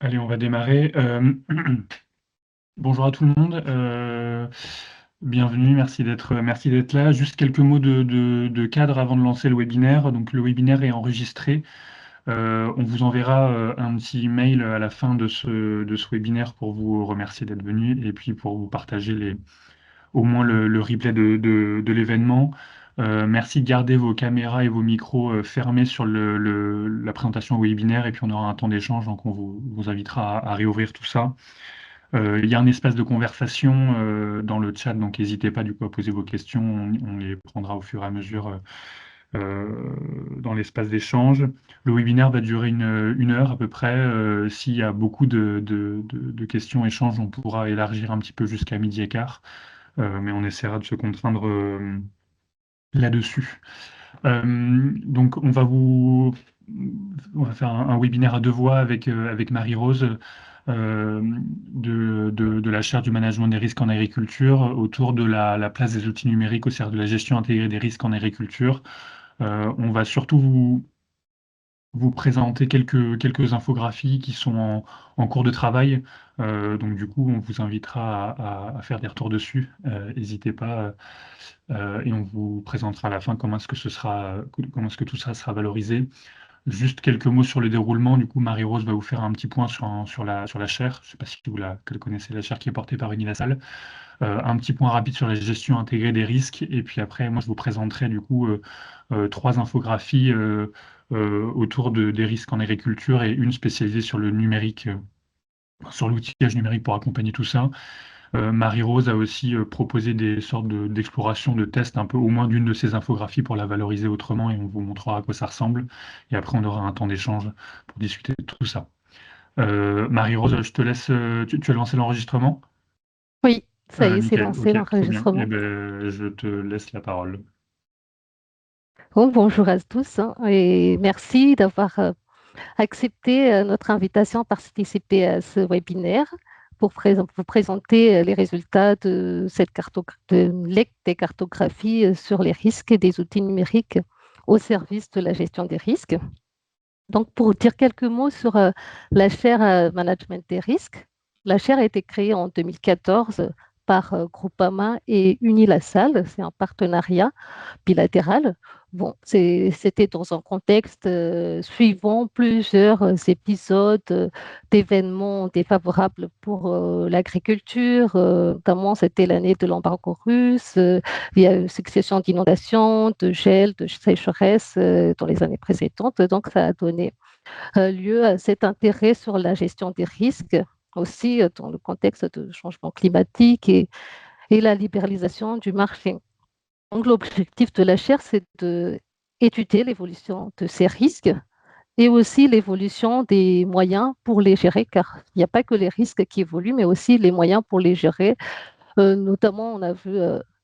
Allez, on va démarrer. Bonjour à tout le monde. Bienvenue, merci d'être là. Juste quelques mots de cadre avant de lancer le webinaire. Donc, le webinaire est enregistré. On vous enverra un petit mail à la fin de ce webinaire pour vous remercier d'être venu et puis pour vous partager au moins le replay de l'événement. Merci de garder vos caméras et vos micros fermés sur la présentation webinaire et puis on aura un temps d'échange, donc on vous invitera à réouvrir tout ça. Il y a un espace de conversation dans le chat, donc n'hésitez pas du coup à poser vos questions, on les prendra au fur et à mesure dans l'espace d'échange. Le webinaire va durer une heure à peu près. S'il y a beaucoup de questions, échanges, on pourra élargir un petit peu jusqu'à midi et quart. Mais on essaiera de se contraindre là-dessus. Donc, on va faire un webinaire à deux voix avec Marie-Rose de la chaire du management des risques en agriculture autour de la place des outils numériques au service de la gestion intégrée des risques en agriculture. On va surtout vous présenter quelques infographies qui sont en cours de travail. Donc du coup, on vous invitera à faire des retours dessus. N'hésitez pas. Et on vous présentera à la fin comment est-ce que tout ça sera valorisé. Juste quelques mots sur le déroulement. Du coup, Marie-Rose va vous faire un petit point sur la chaire. Je ne sais pas si vous la connaissez, la chaire qui est portée par Unilassal. Un petit point rapide sur la gestion intégrée des risques. Et puis après, moi, je vous présenterai du coup trois infographies autour des risques en agriculture et une spécialisée sur le numérique, sur l'outillage numérique pour accompagner tout ça. Marie-Rose a aussi proposé des sortes d'exploration, de tests, un peu au moins d'une de ces infographies pour la valoriser autrement et on vous montrera à quoi ça ressemble. Et après, on aura un temps d'échange pour discuter de tout ça. Marie-Rose, je te laisse, tu as lancé l'enregistrement? Oui, ça y est, c'est Nickel, lancé ok, trop bien. Eh l'enregistrement. ben, je te laisse la parole. Bon, bonjour à tous hein, et merci d'avoir accepté notre invitation à participer à ce webinaire pour vous présenter les résultats de de l'EC des cartographies sur les risques et des outils numériques au service de la gestion des risques. Donc, pour dire quelques mots sur la chaire Management des risques, la chaire a été créée en 2014 par Groupama et Unilassal. C'est un partenariat bilatéral. Bon, c'était dans un contexte suivant plusieurs épisodes d'événements défavorables pour l'agriculture. Notamment, c'était l'année de l'embargo russe. Il y a eu une succession d'inondations, de gel, de sécheresse dans les années précédentes. Donc, ça a donné lieu à cet intérêt sur la gestion des risques, aussi dans le contexte de changement climatique et la libéralisation du marché. Donc, l'objectif de la chaire, c'est d'étudier l'évolution de ces risques et aussi l'évolution des moyens pour les gérer, car il n'y a pas que les risques qui évoluent, mais aussi les moyens pour les gérer. Notamment, on a vu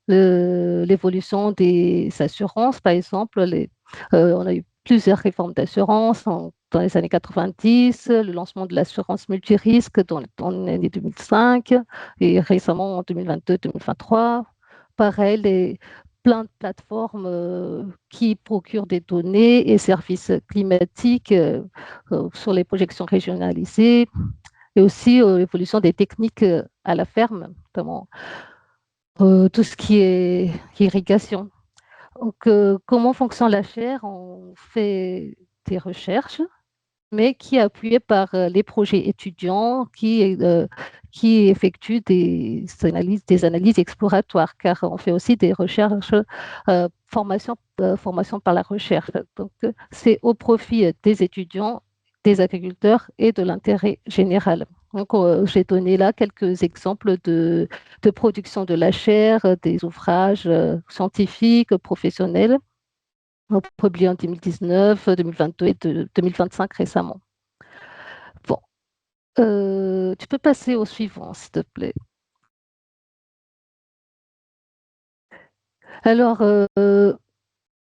l'évolution des assurances, par exemple. On a eu plusieurs réformes d'assurance dans les années 90, le lancement de l'assurance multirisque dans l'année 2005 et récemment en 2022-2023. Pareil, plein de plateformes qui procurent des données et services climatiques sur les projections régionalisées et aussi l'évolution des techniques à la ferme, notamment tout ce qui est irrigation. Donc, comment fonctionne la chaire? On fait des recherches, mais qui est appuyée par les projets étudiants qui effectuent des analyses exploratoires, car on fait aussi des recherches, formation par la recherche. Donc, c'est au profit des étudiants, des agriculteurs et de l'intérêt général. Donc, j'ai donné là quelques exemples de production de la chaire, des ouvrages scientifiques, professionnels, publiés en 2019, 2022 et 2025 récemment. Bon, tu peux passer au suivant, s'il te plaît. Alors,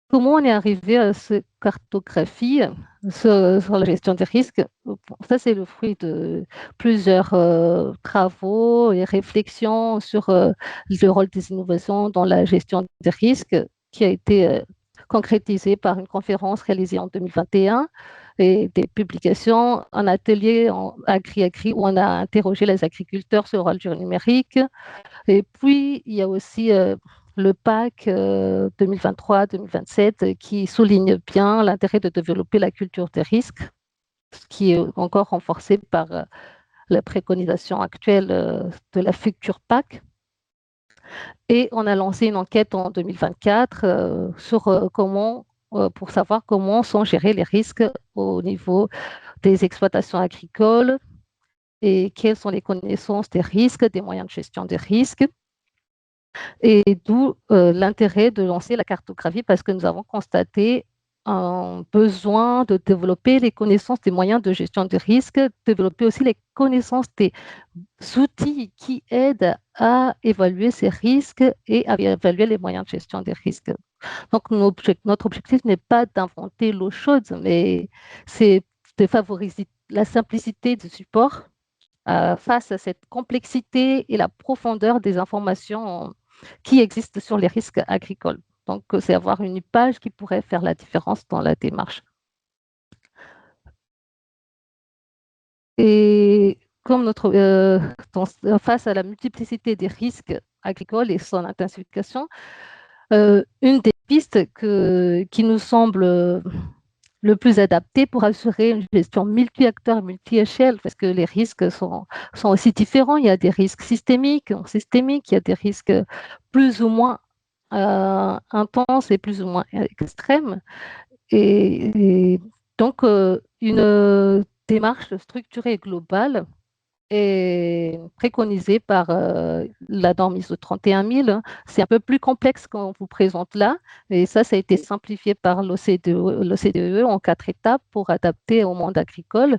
comment on est arrivé à cette cartographie sur la gestion des risques? Bon, ça, c'est le fruit de plusieurs travaux et réflexions sur le rôle des innovations dans la gestion des risques, qui a été concrétisé par une conférence réalisée en 2021 et des publications, un atelier en agri-agri où on a interrogé les agriculteurs sur le rôle du numérique. Et puis, il y a aussi le PAC 2023-2027 qui souligne bien l'intérêt de développer la culture des risques, ce qui est encore renforcé par la préconisation actuelle de la future PAC. Et on a lancé une enquête en 2024 sur pour savoir comment sont gérés les risques au niveau des exploitations agricoles et quelles sont les connaissances des risques, des moyens de gestion des risques. Et d'où l'intérêt de lancer la cartographie parce que nous avons constaté un besoin de développer les connaissances des moyens de gestion des risques, développer aussi les connaissances des outils qui aident à évaluer ces risques et à évaluer les moyens de gestion des risques. Donc, notre objectif n'est pas d'inventer l'eau chaude, mais c'est de favoriser la simplicité du support face à cette complexité et la profondeur des informations qui existent sur les risques agricoles. Donc, c'est avoir une page qui pourrait faire la différence dans la démarche. Et comme face à la multiplicité des risques agricoles et son intensification, une des pistes qui nous semble le plus adapté pour assurer une gestion multi-acteurs, multi-échelle, parce que les risques sont aussi différents. Il y a des risques systémiques, il y a des risques plus ou moins intenses et plus ou moins extrêmes. Et donc, une démarche structurée et globale est préconisée par la norme ISO 31000. C'est un peu plus complexe qu'on vous présente là, et ça a été simplifié par l'OCDE en 4 étapes pour adapter au monde agricole,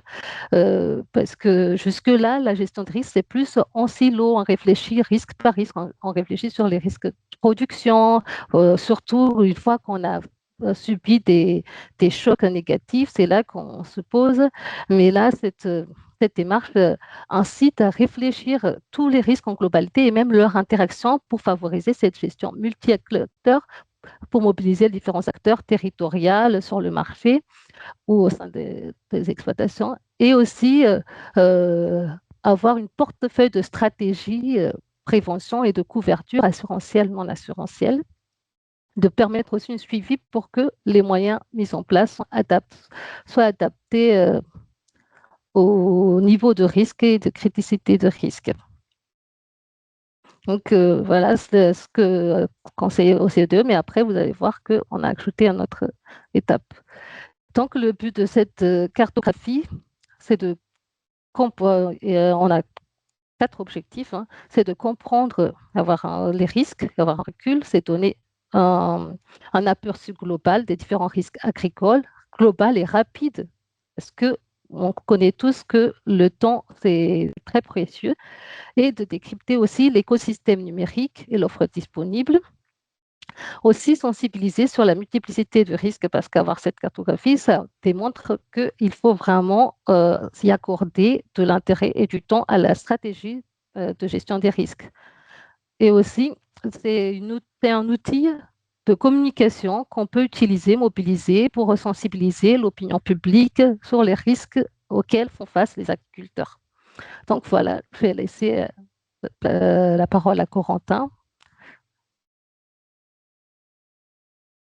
parce que jusque-là, la gestion de risque, c'est plus en silo, on réfléchit risque par risque, on réfléchit sur les risques de production, surtout une fois qu'on a subi des chocs négatifs, c'est là qu'on se pose. Mais là, cette démarche incite à réfléchir tous les risques en globalité et même leur interaction pour favoriser cette gestion multi-acteurs, pour mobiliser les différents acteurs territoriaux sur le marché ou au sein des exploitations, et aussi avoir une portefeuille de stratégies, prévention et de couverture assurantielle, non assurantielle, de permettre aussi un suivi pour que les moyens mis en place soient adaptés au niveau de risque et de criticité de risque. Donc voilà ce que conseille OCDE, mais après vous allez voir qu'on a ajouté une autre étape. Donc le but de cette cartographie, c'est on a 4 objectifs, hein. C'est de comprendre, avoir les risques, avoir un recul, c'est donner un aperçu global des différents risques agricoles, global et rapide, parce que on connaît tous que le temps, c'est très précieux, et de décrypter aussi l'écosystème numérique et l'offre disponible. Aussi sensibiliser sur la multiplicité de risques, parce qu'avoir cette cartographie, ça démontre qu'il faut vraiment s'y accorder de l'intérêt et du temps à la stratégie de gestion des risques. Et aussi, c'est un outil de communication qu'on peut utiliser, mobiliser pour sensibiliser l'opinion publique sur les risques auxquels font face les agriculteurs. Donc voilà, je vais laisser la parole à Corentin.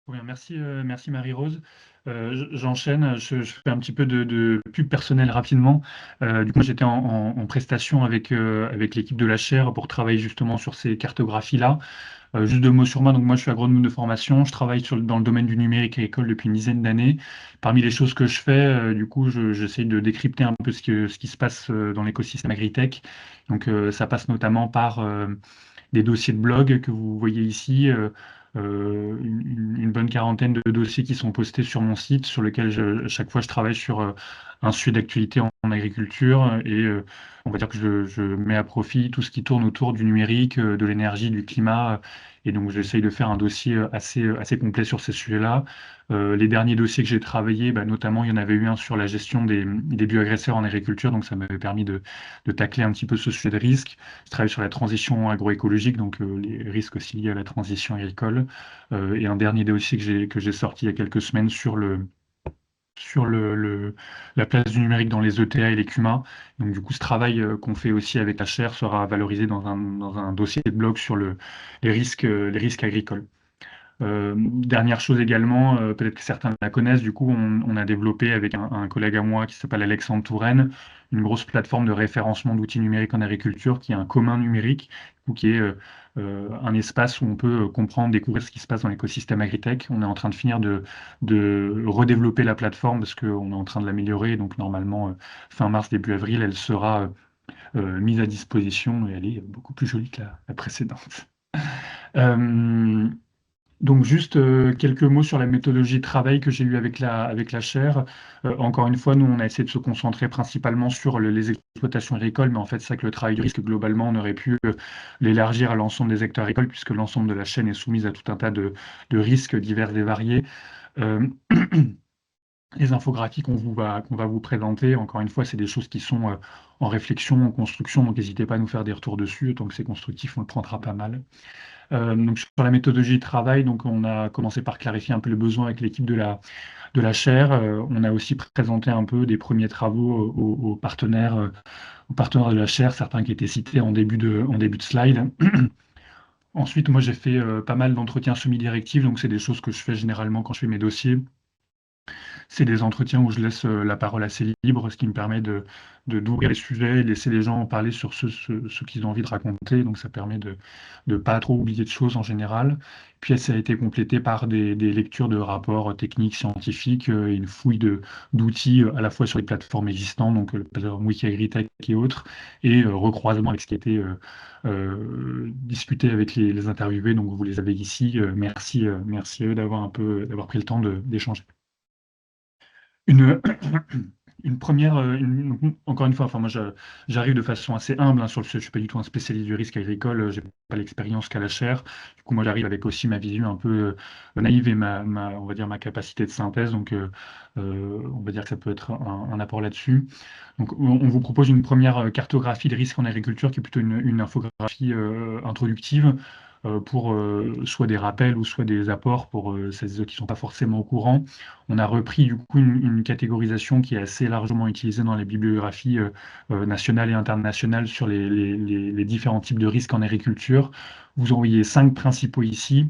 Bien, merci Marie-Rose. J'enchaîne, je fais un petit peu de pub personnelle rapidement. Du coup, j'étais en prestation avec l'équipe de la chaire pour travailler justement sur ces cartographies-là. Juste 2 mots sur moi. Donc moi, je suis agronome de formation. Je travaille dans le domaine du numérique agricole depuis une dizaine d'années. Parmi les choses que je fais, du coup, j'essaie de décrypter un peu ce qui se passe dans l'écosystème agritech. Donc ça passe notamment par des dossiers de blog que vous voyez ici, une bonne quarantaine de dossiers qui sont postés sur mon site, sur lequel chaque fois je travaille sur un sujet d'actualité en agriculture, et on va dire que je mets à profit tout ce qui tourne autour du numérique, de l'énergie, du climat, et donc j'essaye de faire un dossier assez complet sur ces sujets-là. Les derniers dossiers que j'ai travaillés, bah, notamment il y en avait eu un sur la gestion des bioagresseurs en agriculture, donc ça m'avait permis de tacler un petit peu ce sujet de risque. Je travaille sur la transition agroécologique, donc les risques aussi liés à la transition agricole. Et un dernier dossier que j'ai sorti il y a quelques semaines sur sur la place du numérique dans les ETA et les CUMA. Donc du coup, ce travail qu'on fait aussi avec la chaire sera valorisé dans un dossier de blog sur les risques agricoles. Dernière chose également, peut-être que certains la connaissent, du coup, on a développé avec un collègue à moi qui s'appelle Alexandre Touraine, une grosse plateforme de référencement d'outils numériques en agriculture qui est un commun numérique, ou qui est un espace où on peut comprendre, découvrir ce qui se passe dans l'écosystème agritech. On est en train de finir de redévelopper la plateforme parce qu'on est en train de l'améliorer. Donc normalement, fin mars, début avril, elle sera mise à disposition et elle est beaucoup plus jolie que la précédente. Euh, donc juste quelques mots sur la méthodologie de travail que j'ai eue avec la chaire. Encore une fois, nous, on a essayé de se concentrer principalement sur les exploitations agricoles, mais en fait, c'est vrai que le travail du risque, globalement, on aurait pu l'élargir à l'ensemble des acteurs agricoles, puisque l'ensemble de la chaîne est soumise à tout un tas de risques divers et variés. Euh, les infographies qu'on va vous présenter, encore une fois, c'est des choses qui sont en réflexion, en construction, donc n'hésitez pas à nous faire des retours dessus. Tant que c'est constructif, on le prendra pas mal. Donc sur la méthodologie de travail, donc on a commencé par clarifier un peu le besoin avec l'équipe de la chaire. On a aussi présenté un peu des premiers travaux aux partenaires de la chaire, certains qui étaient cités en début de slide. Ensuite, moi j'ai fait pas mal d'entretiens semi-directifs, donc c'est des choses que je fais généralement quand je fais mes dossiers. C'est des entretiens où je laisse la parole assez libre, ce qui me permet d'ouvrir les sujets, et laisser les gens en parler sur ce qu'ils ont envie de raconter. Donc ça permet de ne pas trop oublier de choses en général. Puis ça a été complété par des lectures de rapports techniques, scientifiques, et une fouille d'outils à la fois sur les plateformes existantes, donc le plateforme Wikagritech et autres, et recroisement avec ce qui a été discuté avec les interviewés. Donc vous les avez ici. Merci à eux d'avoir pris le temps d'échanger. Une, une première, encore une fois, enfin moi j'arrive de façon assez humble hein, sur le sujet, je suis pas du tout un spécialiste du risque agricole, j'ai pas l'expérience qu'à la chaire. Du coup moi j'arrive avec aussi ma vision un peu naïve et on va dire ma capacité de synthèse, donc on va dire que ça peut être un apport là-dessus. Donc on vous propose une première cartographie de risque en agriculture qui est plutôt une infographie introductive pour soit des rappels ou soit des apports pour celles et ceux qui ne sont pas forcément au courant. On a repris du coup une catégorisation qui est assez largement utilisée dans les bibliographies nationales et internationales sur les différents types de risques en agriculture. Vous en voyez 5 principaux ici.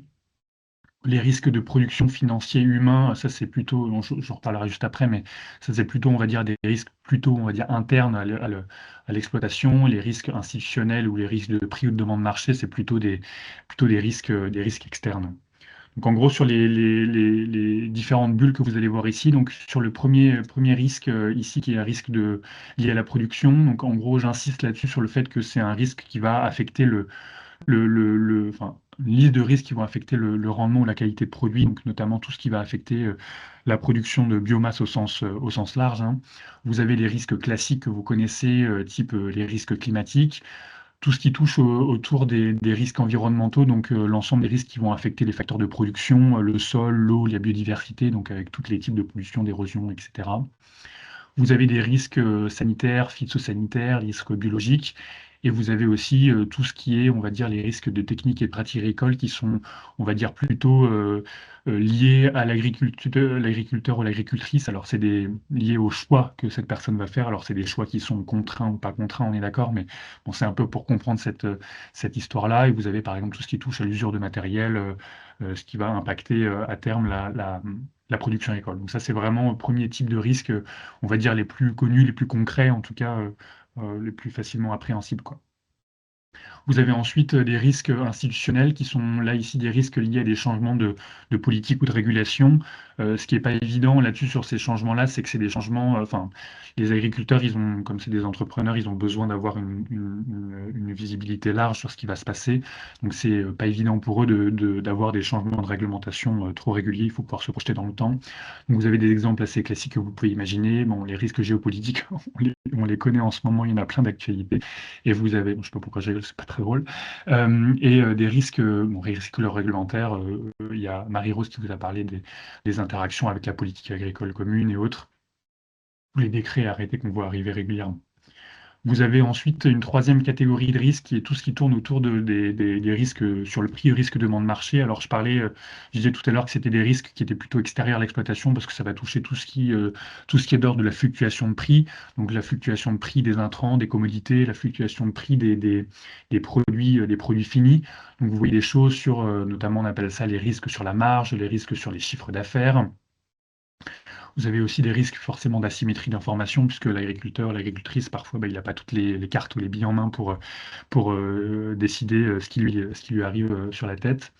Les risques de production financiers humains, ça c'est plutôt, bon, j'en reparlerai juste après, mais ça c'est plutôt, on va dire, des risques plutôt, on va dire, internes à l'exploitation. Les risques institutionnels ou les risques de prix ou de demande de marché, c'est plutôt des risques externes. Donc en gros, sur les différentes bulles que vous allez voir ici, donc sur le premier risque ici, qui est un risque lié à la production, donc en gros, j'insiste là-dessus sur le fait que c'est un risque qui va affecter enfin, une liste de risques qui vont affecter le rendement ou la qualité de produit, donc notamment tout ce qui va affecter la production de biomasse au sens large, hein. Vous avez les risques classiques que vous connaissez, type les risques climatiques, tout ce qui touche autour des risques environnementaux, donc l'ensemble des risques qui vont affecter les facteurs de production, le sol, l'eau, la biodiversité, donc avec tous les types de pollution, d'érosion, etc. Vous avez des risques sanitaires, phytosanitaires, les risques biologiques, et vous avez aussi tout ce qui est, on va dire, les risques de techniques et de pratiques agricoles qui sont, on va dire, plutôt liés à l'agriculteur ou l'agricultrice. Alors, lié au choix que cette personne va faire. Alors, c'est des choix qui sont contraints ou pas contraints, on est d'accord, mais bon, c'est un peu pour comprendre cette histoire-là. Et vous avez, par exemple, tout ce qui touche à l'usure de matériel, ce qui va impacter à terme la production agricole. Donc ça, c'est vraiment le premier type de risque, on va dire les plus connus, les plus concrets, en tout cas les plus facilement appréhensibles, quoi. Vous avez ensuite des risques institutionnels qui sont là ici des risques liés à des changements de politique ou de régulation. Ce qui n'est pas évident là-dessus sur ces changements-là, c'est que c'est des changements, enfin, les agriculteurs, comme c'est des entrepreneurs, ils ont besoin d'avoir une visibilité large sur ce qui va se passer. Donc c'est pas évident pour eux d'avoir des changements de réglementation trop réguliers. Il faut pouvoir se projeter dans le temps. Donc vous avez des exemples assez classiques que vous pouvez imaginer. Bon, les risques géopolitiques, on les connaît en ce moment, il y en a plein d'actualités. Et vous avez, bon, je ne sais pas pourquoi je rigole, c'est pas très drôle, des risques, bon, risques réglementaires. Il y a Marie-Rose qui vous a parlé des interactions avec la politique agricole commune et autres, ou les décrets et arrêtés qu'on voit arriver régulièrement. Vous avez ensuite une troisième catégorie de risques qui est tout ce qui tourne autour des risques sur le prix, risque demande marché. Alors je disais tout à l'heure que c'était des risques qui étaient plutôt extérieurs à l'exploitation parce que ça va toucher tout ce qui est d'ordre de la fluctuation de prix, donc la fluctuation de prix des intrants, des commodités, la fluctuation de prix des produits finis. Donc vous voyez des choses sur, notamment on appelle ça les risques sur la marge, les risques sur les chiffres d'affaires. Vous avez aussi des risques forcément d'asymétrie d'information, puisque l'agriculteur, l'agricultrice, parfois, il n'a pas toutes les cartes ou les billes en main pour décider ce qui lui arrive sur la tête.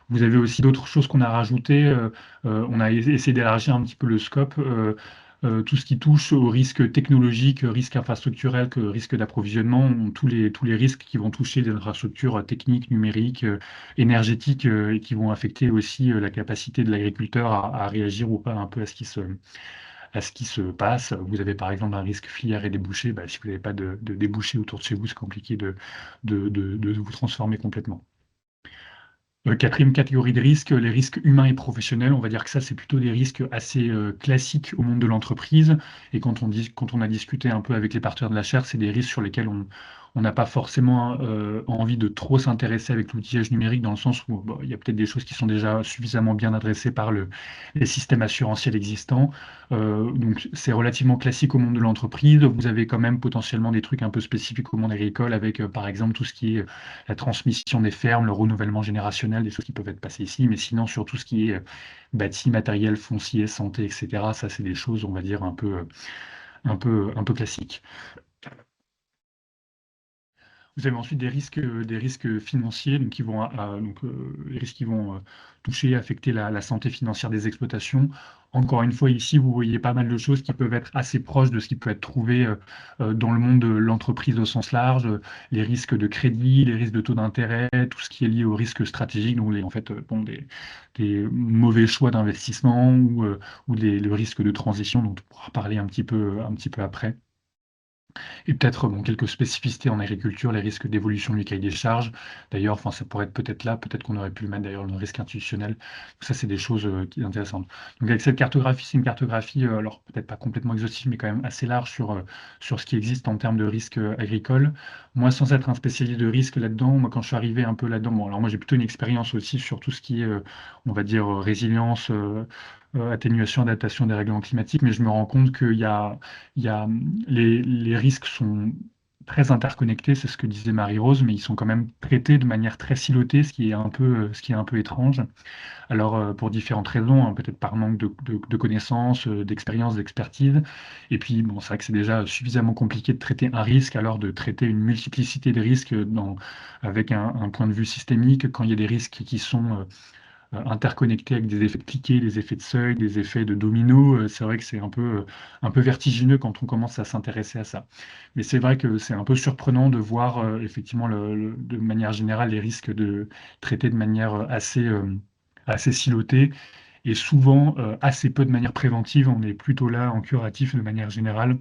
Vous avez aussi d'autres choses qu'on a rajoutées. On a essayé d'élargir un petit peu le scope. Tout ce qui touche aux risques technologiques, risques infrastructurels, risques d'approvisionnement, tous les risques qui vont toucher les infrastructures techniques, numériques, énergétiques, et qui vont affecter aussi la capacité de l'agriculteur à réagir ou pas un peu à ce qui se passe. Vous avez par exemple un risque filière et débouché. Si vous n'avez pas de débouché autour de chez vous, c'est compliqué de vous transformer complètement. Quatrième catégorie de risques, les risques humains et professionnels. On va dire que ça, c'est plutôt des risques assez classiques au monde de l'entreprise. Et quand on a discuté un peu avec les partenaires de la chaire, c'est des risques sur lesquels on n'a pas forcément envie de trop s'intéresser avec l'outillage numérique, dans le sens où il y a peut-être des choses qui sont déjà suffisamment bien adressées par les systèmes assurantiels existants. Donc c'est relativement classique au monde de l'entreprise. Vous avez quand même potentiellement des trucs un peu spécifiques au monde agricole, avec par exemple tout ce qui est la transmission des fermes, le renouvellement générationnel, des choses qui peuvent être passées ici, mais sinon sur tout ce qui est bâti, matériel, foncier, santé, etc., ça c'est des choses, on va dire, un peu classiques. Vous avez ensuite des risques financiers, donc les risques qui vont toucher, affecter la santé financière des exploitations. Encore une fois, ici, vous voyez pas mal de choses qui peuvent être assez proches de ce qui peut être trouvé dans le monde de l'entreprise au sens large, les risques de crédit, les risques de taux d'intérêt, tout ce qui est lié aux risques stratégiques, donc des mauvais choix d'investissement ou le risque de transition, dont on pourra parler un petit peu après. Et peut-être quelques spécificités en agriculture, les risques d'évolution du cahier des charges. D'ailleurs, enfin, ça pourrait être peut-être là, peut-être qu'on aurait pu le mettre d'ailleurs, le risque institutionnel. Donc ça, c'est des choses qui sont intéressantes. Donc avec cette cartographie, c'est une cartographie, alors peut-être pas complètement exhaustive, mais quand même assez large sur ce qui existe en termes de risques agricoles. Moi, sans être un spécialiste de risque là-dedans, moi, quand je suis arrivé un peu là-dedans, bon, alors moi, j'ai plutôt une expérience aussi sur tout ce qui est, on va dire, résilience, atténuation, adaptation des règlements climatiques, mais je me rends compte il y a, les risques sont très interconnectés, c'est ce que disait Marie-Rose, mais ils sont quand même traités de manière très silotée, ce qui est un peu étrange. Alors, pour différentes raisons, hein, peut-être par manque de connaissances, d'expérience, d'expertise. Et puis, bon, c'est vrai que c'est déjà suffisamment compliqué de traiter un risque, alors de traiter une multiplicité de risques avec un point de vue systémique, quand il y a des risques qui sont interconnectés avec des effets de cliquet, des effets de seuil, des effets de domino. C'est vrai que c'est un peu vertigineux quand on commence à s'intéresser à ça. Mais c'est vrai que c'est un peu surprenant de voir effectivement de manière générale les risques traités de manière assez silotée et souvent assez peu de manière préventive. On est plutôt là en curatif de manière générale.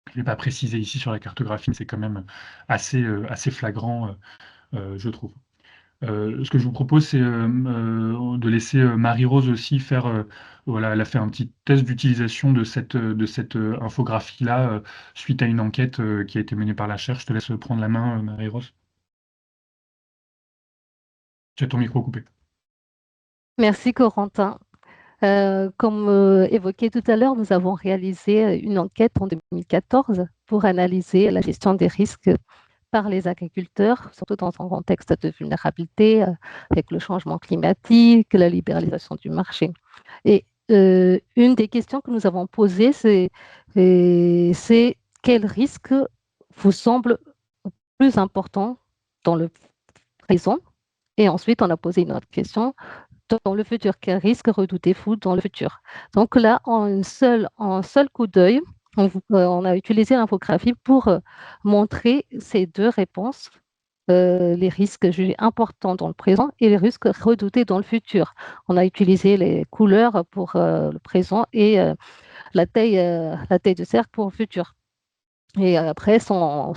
Je ne vais pas préciser ici sur la cartographie, mais c'est quand même assez flagrant, je trouve. Ce que je vous propose, c'est de laisser Marie-Rose aussi faire, voilà, elle a fait un petit test d'utilisation de cette infographie-là suite à une enquête qui a été menée par la Chaire. Je te laisse prendre la main, Marie-Rose. Tu as ton micro coupé. Merci Corentin. Comme évoqué tout à l'heure, nous avons réalisé une enquête en 2014 pour analyser la gestion des risques par les agriculteurs, surtout dans un contexte de vulnérabilité avec le changement climatique, la libéralisation du marché. Et une des questions que nous avons posées, c'est quel risque vous semble plus important dans le présent? Et ensuite, on a posé une autre question dans le futur. Quel risque redoutez-vous dans le futur? Donc là, en un seul coup d'œil, on a utilisé l'infographie pour montrer ces deux réponses, les risques jugés importants dans le présent et les risques redoutés dans le futur. On a utilisé les couleurs pour le présent et la taille de cercle pour le futur. Et après, sans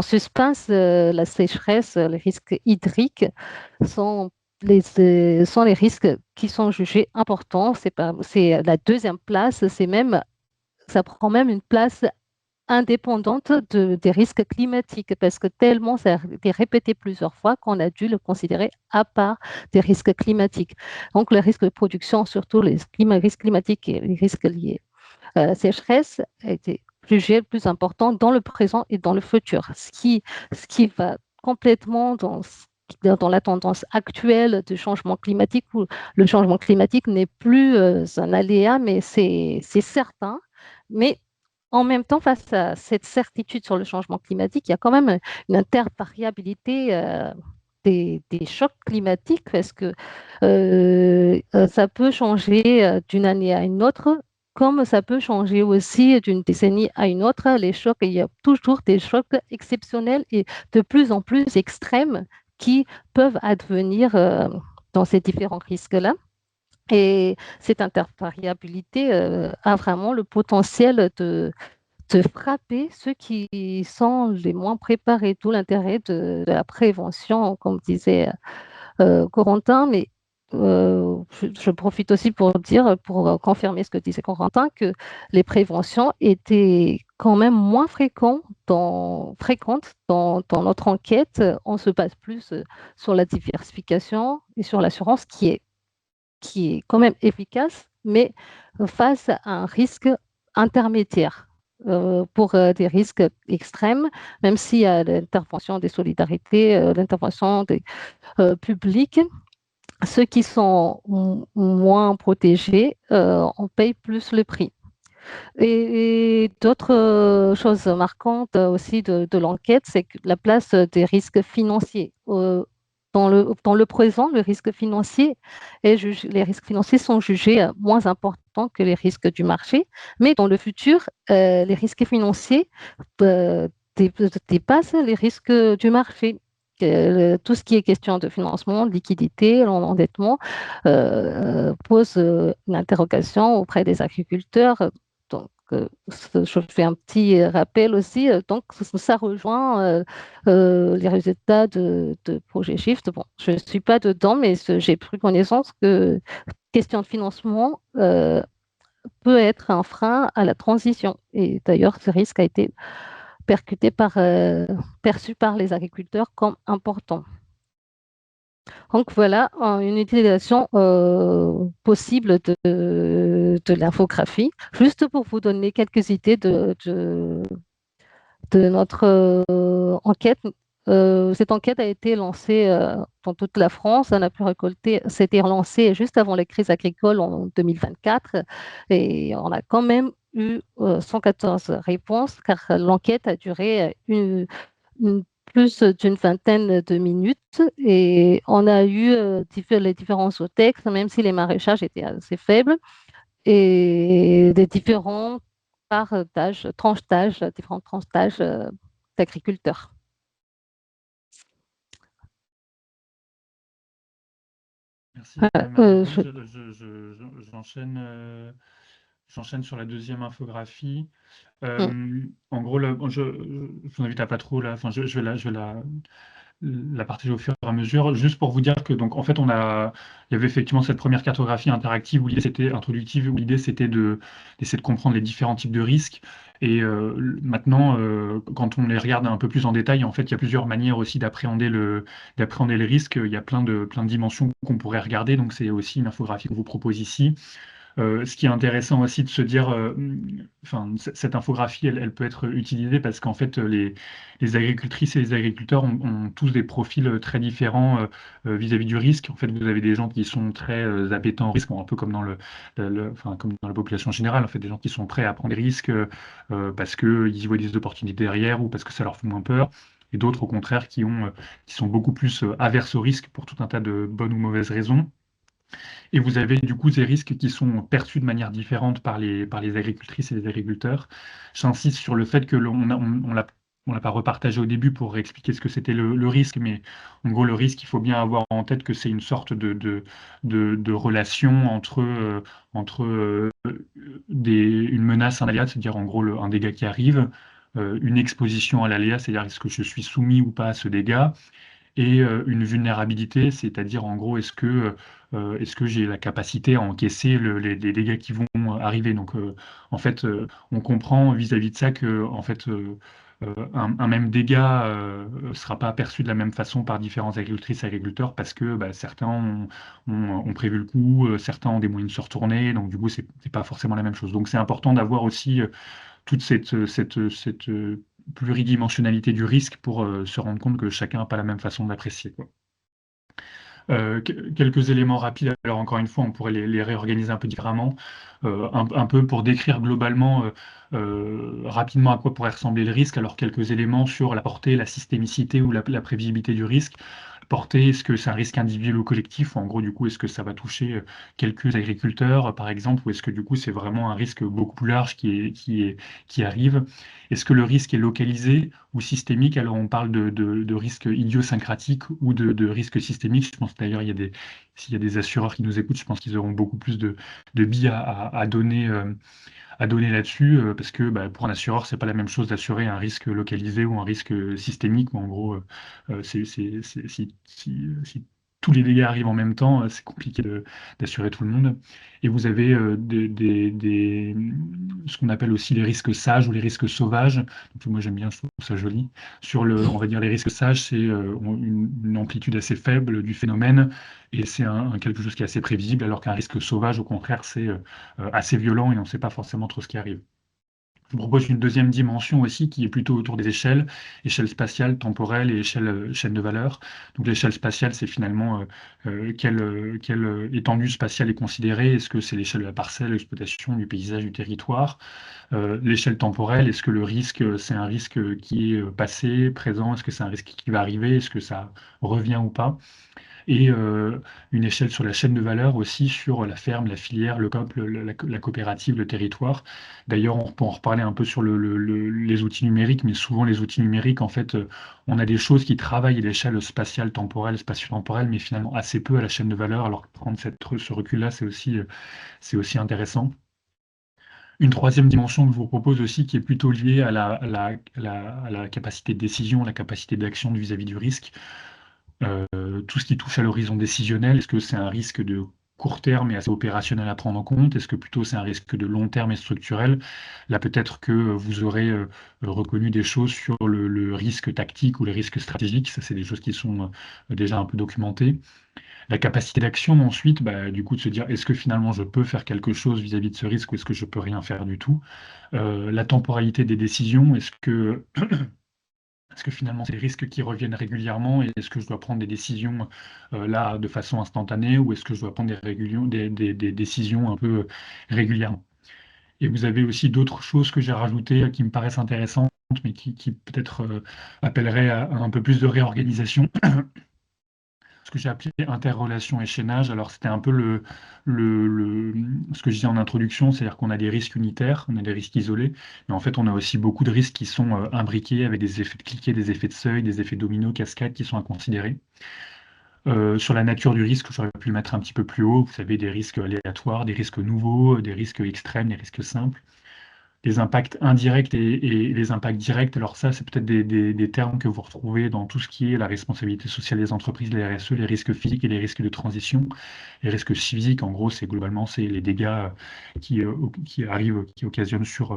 suspense, la sécheresse, les risques hydriques sont sont les risques qui sont jugés importants. C'est la deuxième place, ça prend même une place indépendante des risques climatiques, parce que tellement ça a été répété plusieurs fois qu'on a dû le considérer à part des risques climatiques. Donc, le risque de production, surtout les risques climatiques et les risques liés à la sécheresse, a été jugé plus important dans le présent et dans le futur, ce qui va complètement dans la tendance actuelle du changement climatique, où le changement climatique n'est plus un aléa, mais c'est certain. Mais en même temps, face à cette certitude sur le changement climatique, il y a quand même une intervariabilité des chocs climatiques, parce que ça peut changer d'une année à une autre, comme ça peut changer aussi d'une décennie à une autre. Les chocs, il y a toujours des chocs exceptionnels et de plus en plus extrêmes qui peuvent advenir dans ces différents risques-là. Et cette intervariabilité a vraiment le potentiel de frapper ceux qui sont les moins préparés. Tout l'intérêt de la prévention, comme disait Corentin. Mais je profite aussi pour dire, pour confirmer ce que disait Corentin, que les préventions étaient quand même moins fréquentes dans notre enquête. On se base plus sur la diversification et sur l'assurance qui est quand même efficace, mais face à un risque intermédiaire. Pour des risques extrêmes, même s'il y a l'intervention des solidarités, l'intervention des publics, ceux qui sont moins protégés, on paye plus le prix. Et d'autres choses marquantes aussi de l'enquête, c'est que la place des risques financiers. Dans le présent, les risques financiers sont jugés moins importants que les risques du marché, mais dans le futur, les risques financiers euh, dépassent les risques du marché. Tout ce qui est question de financement, de liquidité, l'endettement pose une interrogation auprès des agriculteurs. Donc, je fais un petit rappel aussi. Donc, ça rejoint les résultats de Projet Shift. Bon, je ne suis pas dedans, mais j'ai pris connaissance que question de financement peut être un frein à la transition. Et d'ailleurs, ce risque a été perçu par les agriculteurs comme important. Donc voilà une utilisation possible de l'infographie. Juste pour vous donner quelques idées de notre enquête. Cette enquête a été lancée dans toute la France. On a pu récolter, c'était relancé juste avant la crise agricole en 2024, et on a quand même eu 114 réponses, car l'enquête a duré plus d'une vingtaine de minutes, et on a eu les différents sous-textes, même si les maraîchages étaient assez faibles, et des différents tranches d'âge, différentes tranches d'âge d'agriculteurs. Merci, Voilà, Marie-Louise. J'enchaîne sur la deuxième infographie. hmm, En gros, je vous invite à pas trop là. Enfin, je vais la partager au fur et à mesure, juste pour vous dire que donc en fait il y avait effectivement cette première cartographie interactive où l'idée c'était introductive, où l'idée c'était d'essayer de comprendre les différents types de risques. Et maintenant, quand on les regarde un peu plus en détail, en fait, il y a plusieurs manières aussi d'appréhender les risques. Il y a plein de dimensions qu'on pourrait regarder. Donc c'est aussi une infographie qu'on vous propose ici. Ce qui est intéressant aussi de se dire, enfin, cette infographie, elle peut être utilisée parce qu'en fait, les agricultrices et les agriculteurs ont tous des profils très différents vis-à-vis du risque. En fait, vous avez des gens qui sont très appétents au risque, bon, un peu comme enfin, comme dans la population générale. En fait, des gens qui sont prêts à prendre des risques parce qu'ils y voient des opportunités derrière ou parce que ça leur fait moins peur. Et d'autres, au contraire, qui sont beaucoup plus averses au risque pour tout un tas de bonnes ou mauvaises raisons. Et vous avez du coup ces risques qui sont perçus de manière différente par les agricultrices et les agriculteurs. J'insiste sur le fait que on l'a pas repartagé au début pour expliquer ce que c'était le risque, mais en gros, le risque, il faut bien avoir en tête que c'est une sorte de relation entre une menace, un aléa, c'est-à-dire en gros un dégât qui arrive, une exposition à l'aléa, c'est-à-dire est-ce que je suis soumis ou pas à ce dégât, et une vulnérabilité, c'est-à-dire en gros, est-ce que j'ai la capacité à encaisser les dégâts qui vont arriver. Donc, en fait, on comprend vis-à-vis de ça que, en fait, un même dégât ne sera pas perçu de la même façon par différentes agricultrices et agriculteurs parce que bah, certains ont prévu le coup, certains ont des moyens de se retourner, donc du coup, c'est pas forcément la même chose. Donc, c'est important d'avoir aussi toute cette pluridimensionnalité du risque pour se rendre compte que chacun n'a pas la même façon d'apprécier, quoi. Quelques éléments rapides, alors encore une fois, on pourrait les réorganiser un peu différemment, un peu pour décrire globalement rapidement à quoi pourrait ressembler le risque, alors quelques éléments sur la portée, la systémicité ou la prévisibilité du risque. Portée, est-ce que c'est un risque individuel ou collectif? En gros, du coup, est-ce que ça va toucher quelques agriculteurs, par exemple, ou est-ce que du coup, c'est vraiment un risque beaucoup plus large qui arrive? Est-ce que le risque est localisé ou systémique? Alors, on parle de risque idiosyncratique ou de risque systémique. Je pense d'ailleurs, s'il y a des assureurs qui nous écoutent, je pense qu'ils auront beaucoup plus de billes à donner là-dessus, parce que bah, pour un assureur, c'est pas la même chose d'assurer un risque localisé ou un risque systémique, où en gros, si tous les dégâts arrivent en même temps, c'est compliqué d'assurer tout le monde. Et vous avez ce qu'on appelle aussi les risques sages ou les risques sauvages. Donc, moi, j'aime bien, je trouve ça joli. On va dire les risques sages, c'est une amplitude assez faible du phénomène et c'est quelque chose qui est assez prévisible, alors qu'un risque sauvage, au contraire, c'est assez violent et on ne sait pas forcément trop ce qui arrive. Je vous propose une deuxième dimension aussi qui est plutôt autour des échelles, échelle spatiale, temporelle et chaîne de valeur. Donc l'échelle spatiale, c'est finalement quelle étendue spatiale est considérée. Est-ce que c'est l'échelle de la parcelle, l'exploitation, du paysage, du territoire? L'échelle temporelle, est-ce que le risque, c'est un risque qui est passé, présent? Est-ce que c'est un risque qui va arriver? Est-ce que ça revient ou pas? Et une échelle sur la chaîne de valeur aussi, sur la ferme, la filière, le COP, la coopérative, le territoire. D'ailleurs, on peut en reparler un peu sur les outils numériques, mais souvent les outils numériques, en fait, on a des choses qui travaillent à l'échelle spatiale, temporelle, spatio-temporelle, mais finalement assez peu à la chaîne de valeur. Alors prendre ce recul-là, c'est aussi intéressant. Une troisième dimension que je vous propose aussi, qui est plutôt liée à la capacité de décision, la capacité d'action vis-à-vis du risque. Tout ce qui touche à l'horizon décisionnel, est-ce que c'est un risque de court terme et assez opérationnel à prendre en compte? Est-ce que plutôt c'est un risque de long terme et structurel? Là, peut-être que vous aurez reconnu des choses sur le risque tactique ou les risques stratégiques. Ça, c'est des choses qui sont déjà un peu documentées. La capacité d'action, ensuite, bah, du coup, de se dire, est-ce que finalement je peux faire quelque chose vis-à-vis de ce risque ou est-ce que je peux rien faire du tout? La temporalité des décisions, est-ce que finalement, c'est des risques qui reviennent régulièrement et est-ce que je dois prendre des décisions là de façon instantanée ou est-ce que je dois prendre des décisions un peu régulièrement? Et vous avez aussi d'autres choses que j'ai rajoutées qui me paraissent intéressantes, mais qui peut-être appelleraient à un peu plus de réorganisation, ce que j'ai appelé interrelation et chaînage. Alors, c'était un peu ce que je disais en introduction, c'est-à-dire qu'on a des risques unitaires, on a des risques isolés, mais en fait, on a aussi beaucoup de risques qui sont imbriqués avec des effets de cliquet, des effets de seuil, des effets domino, cascades qui sont à considérer. Sur la nature du risque, j'aurais pu le mettre un petit peu plus haut. Vous savez, des risques aléatoires, des risques nouveaux, des risques extrêmes, des risques simples. Les impacts indirects et les impacts directs, alors ça, c'est peut-être des termes que vous retrouvez dans tout ce qui est la responsabilité sociale des entreprises, les RSE, les risques physiques et les risques de transition. Les risques physiques, en gros, c'est les dégâts qui arrivent, qui occasionnent sur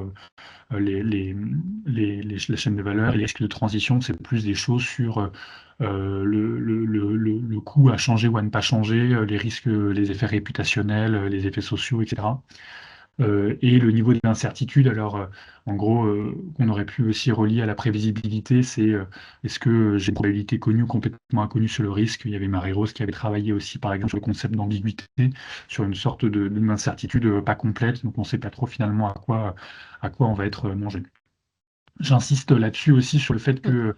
la chaîne de valeur. Et les risques de transition, c'est plus des choses sur le coût à changer ou à ne pas changer, les risques, les effets réputationnels, les effets sociaux, etc. Et le niveau d'incertitude, alors en gros, qu'on aurait pu aussi relier à la prévisibilité, c'est est-ce que j'ai une probabilité connue, complètement inconnue sur le risque? Il y avait Marie-Rose qui avait travaillé aussi, par exemple, sur le concept d'ambiguïté, sur une sorte d'incertitude pas complète, donc on ne sait pas trop finalement à quoi on va être mangé. J'insiste là-dessus aussi sur le fait que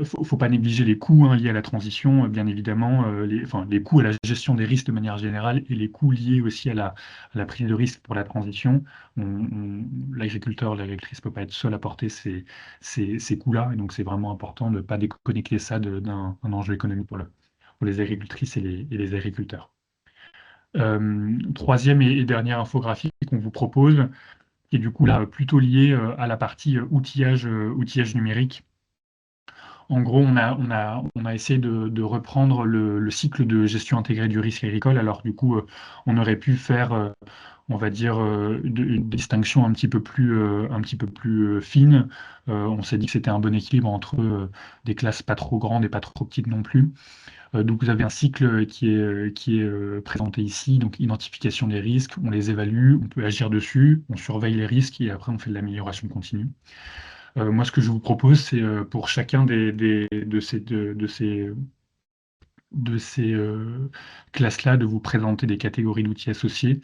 faut pas négliger les coûts hein, liés à la transition, bien évidemment, les coûts à la gestion des risques de manière générale et les coûts liés aussi à la prise de risque pour la transition. L'agriculteur, l'agricultrice ne peut pas être seul à porter ces coûts-là, et donc c'est vraiment important de ne pas déconnecter ça d'un enjeu économique pour les agricultrices et les agriculteurs. Troisième et dernière infographie qu'on vous propose, qui est du coup là plutôt lié à la partie outillage numérique. En gros, on a essayé de reprendre le cycle de gestion intégrée du risque agricole. Alors du coup, on aurait pu faire, on va dire, une distinction un petit peu plus fine. On s'est dit que c'était un bon équilibre entre des classes pas trop grandes et pas trop petites non plus. Donc vous avez un cycle qui est présenté ici, donc identification des risques, on les évalue, on peut agir dessus, on surveille les risques et après on fait de l'amélioration continue. Moi, ce que je vous propose, c'est pour chacun de ces classes-là de vous présenter des catégories d'outils associés.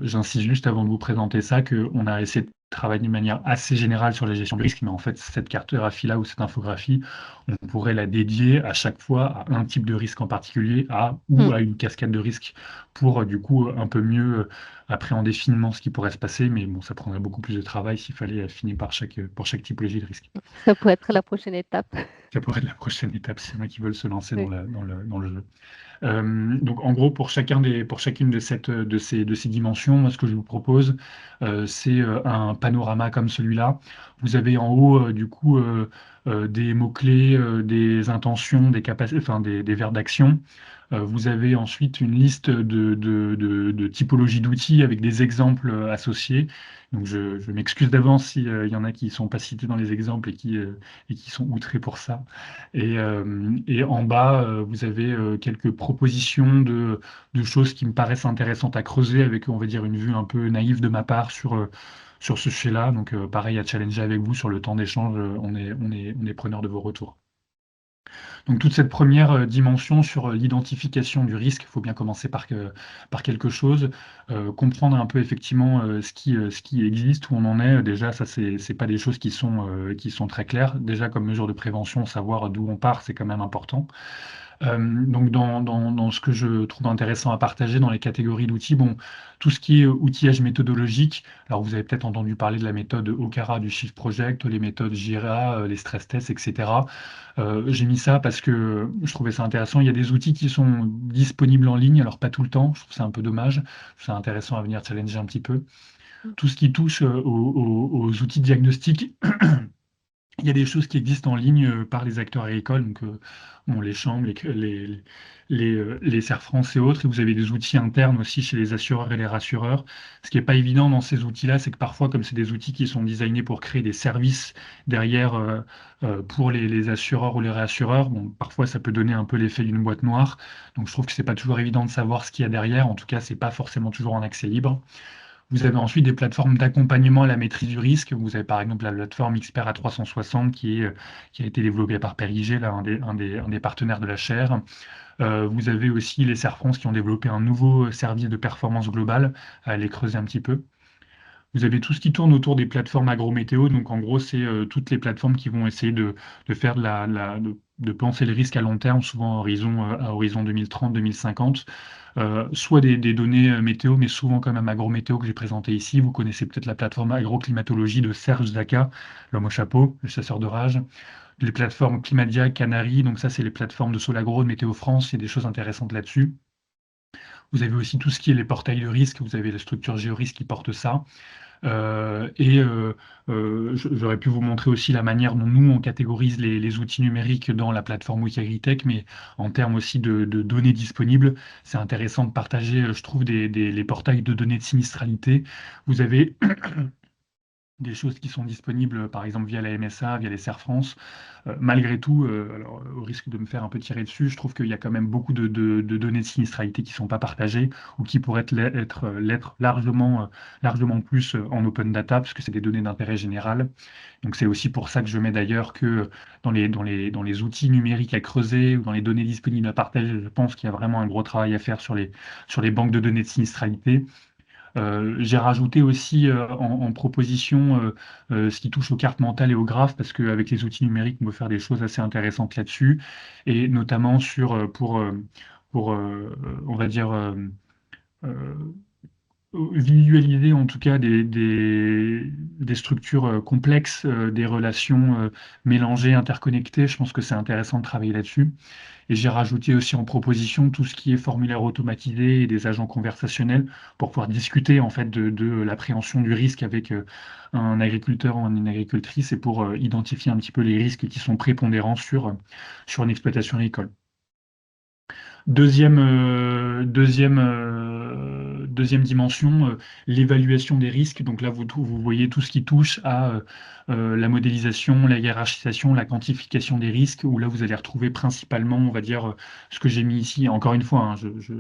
J'insiste juste avant de vous présenter ça qu'on a essayé de travailler de manière assez générale sur la gestion du risque, mais en fait, cette cartographie-là ou cette infographie, on pourrait la dédier à chaque fois à un type de risque en particulier, ou Mm. à une cascade de risques pour du coup un peu mieux appréhender finement ce qui pourrait se passer, mais bon, ça prendrait beaucoup plus de travail s'il fallait affiner pour chaque typologie de risque. Ça pourrait être la prochaine étape. Ça pourrait être la prochaine étape s'il y en a qui veulent se lancer Oui. dans le jeu. Donc en gros, pour chacune de ces dimensions, moi, ce que je vous propose, c'est un panorama comme celui-là. Vous avez en haut, du coup, des mots-clés, des intentions, des capacités, enfin des vers d'action. Vous avez ensuite une liste de typologies d'outils avec des exemples associés. Donc je m'excuse d'avance s'il y en a qui ne sont pas cités dans les exemples et qui sont outrés pour ça. Et en bas, vous avez quelques propositions de choses qui me paraissent intéressantes à creuser avec, on va dire, une vue un peu naïve de ma part sur ce sujet-là. Donc, pareil, à challenger avec vous sur le temps d'échange, on est preneur de vos retours. Donc toute cette première dimension sur l'identification du risque, il faut bien commencer par quelque chose, comprendre un peu effectivement ce qui existe, où on en est. Déjà, ça, c'est pas des choses qui sont très claires. Déjà, comme mesure de prévention, savoir d'où on part, c'est quand même important. Donc dans ce que je trouve intéressant à partager dans les catégories d'outils, bon, tout ce qui est outillage méthodologique, alors vous avez peut-être entendu parler de la méthode OCARA du Shift Project, les méthodes JIRA, les stress tests, etc. J'ai mis ça parce que je trouvais ça intéressant. Il y a des outils qui sont disponibles en ligne, alors pas tout le temps, je trouve ça un peu dommage. Je trouve ça intéressant à venir challenger un petit peu. Tout ce qui touche aux outils diagnostiques, il y a des choses qui existent en ligne par les acteurs agricoles, donc bon, les chambres, les Serres France et autres, et vous avez des outils internes aussi chez les assureurs et les rassureurs. Ce qui n'est pas évident dans ces outils-là, c'est que parfois, comme c'est des outils qui sont designés pour créer des services derrière pour les assureurs ou les réassureurs, bon, parfois ça peut donner un peu l'effet d'une boîte noire. Donc je trouve que c'est pas toujours évident de savoir ce qu'il y a derrière. En tout cas, c'est pas forcément toujours en accès libre. Vous avez ensuite des plateformes d'accompagnement à la maîtrise du risque. Vous avez par exemple la plateforme Expert à 360 qui a été développée par Perriger, là, un des partenaires de la chaire. Vous avez aussi les Serfrons qui ont développé un nouveau service de performance globale, à aller creuser un petit peu. Vous avez tout ce qui tourne autour des plateformes agrométéo. Donc, en gros, c'est toutes les plateformes qui vont essayer de faire de penser le risque à long terme, souvent à horizon 2030-2050. Soit des données météo, mais souvent quand même agrométéo que j'ai présenté ici. Vous connaissez peut-être la plateforme agroclimatologie de Serge Zaka, l'homme au chapeau, le chasseur de rage. Les plateformes Climadia, Canary, donc ça, c'est les plateformes de Solagro, de Météo France. Il y a des choses intéressantes là-dessus. Vous avez aussi tout ce qui est les portails de risque. Vous avez la structure GeoRisque qui porte ça. Et j'aurais pu vous montrer aussi la manière dont nous, on catégorise les outils numériques dans la plateforme Wikagritech, mais en termes aussi de données disponibles, c'est intéressant de partager, je trouve, les portails de données de sinistralité. Vous avez des choses qui sont disponibles, par exemple via la MSA, via les Serres France. Malgré tout, alors, au risque de me faire un peu tirer dessus, je trouve qu'il y a quand même beaucoup de données de sinistralité qui ne sont pas partagées ou qui pourraient l'être largement plus en open data, parce que c'est des données d'intérêt général. Donc c'est aussi pour ça que je mets d'ailleurs que dans les outils numériques à creuser ou dans les données disponibles à partager, je pense qu'il y a vraiment un gros travail à faire sur les banques de données de sinistralité. J'ai rajouté aussi en proposition ce qui touche aux cartes mentales et aux graphes, parce qu'avec les outils numériques, on peut faire des choses assez intéressantes là-dessus, et notamment on va dire, euh, visualiser en tout cas des structures complexes, des relations mélangées, interconnectées. Je pense que c'est intéressant de travailler là-dessus. Et j'ai rajouté aussi en proposition tout ce qui est formulaire automatisé et des agents conversationnels pour pouvoir discuter en fait de l'appréhension du risque avec un agriculteur ou une agricultrice et pour identifier un petit peu les risques qui sont prépondérants sur une exploitation agricole. Deuxième dimension, l'évaluation des risques. Donc là, vous voyez tout ce qui touche à la modélisation, la hiérarchisation, la quantification des risques, où là, vous allez retrouver principalement, on va dire, ce que j'ai mis ici. Encore une fois, hein, je-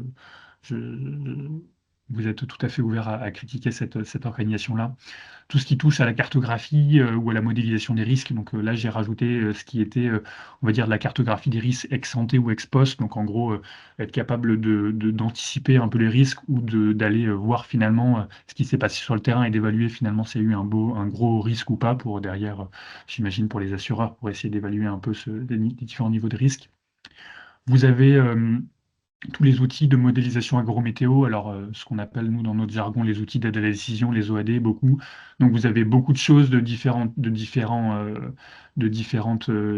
vous êtes tout à fait ouvert à critiquer cette organisation-là tout ce qui touche à la cartographie ou à la modélisation des risques. Donc là, j'ai rajouté ce qui était, on va dire, de la cartographie des risques ex ante ou ex post. Donc en gros, être capable d'anticiper un peu les risques ou d'aller voir finalement ce qui s'est passé sur le terrain et d'évaluer finalement s'il y a eu un gros risque ou pas pour derrière, j'imagine, pour les assureurs, pour essayer d'évaluer un peu les différents niveaux de risque. Vous avez tous les outils de modélisation agrométéo, alors ce qu'on appelle nous dans notre jargon les outils d'aide à la décision, les OAD, beaucoup. Donc vous avez beaucoup de choses de différentes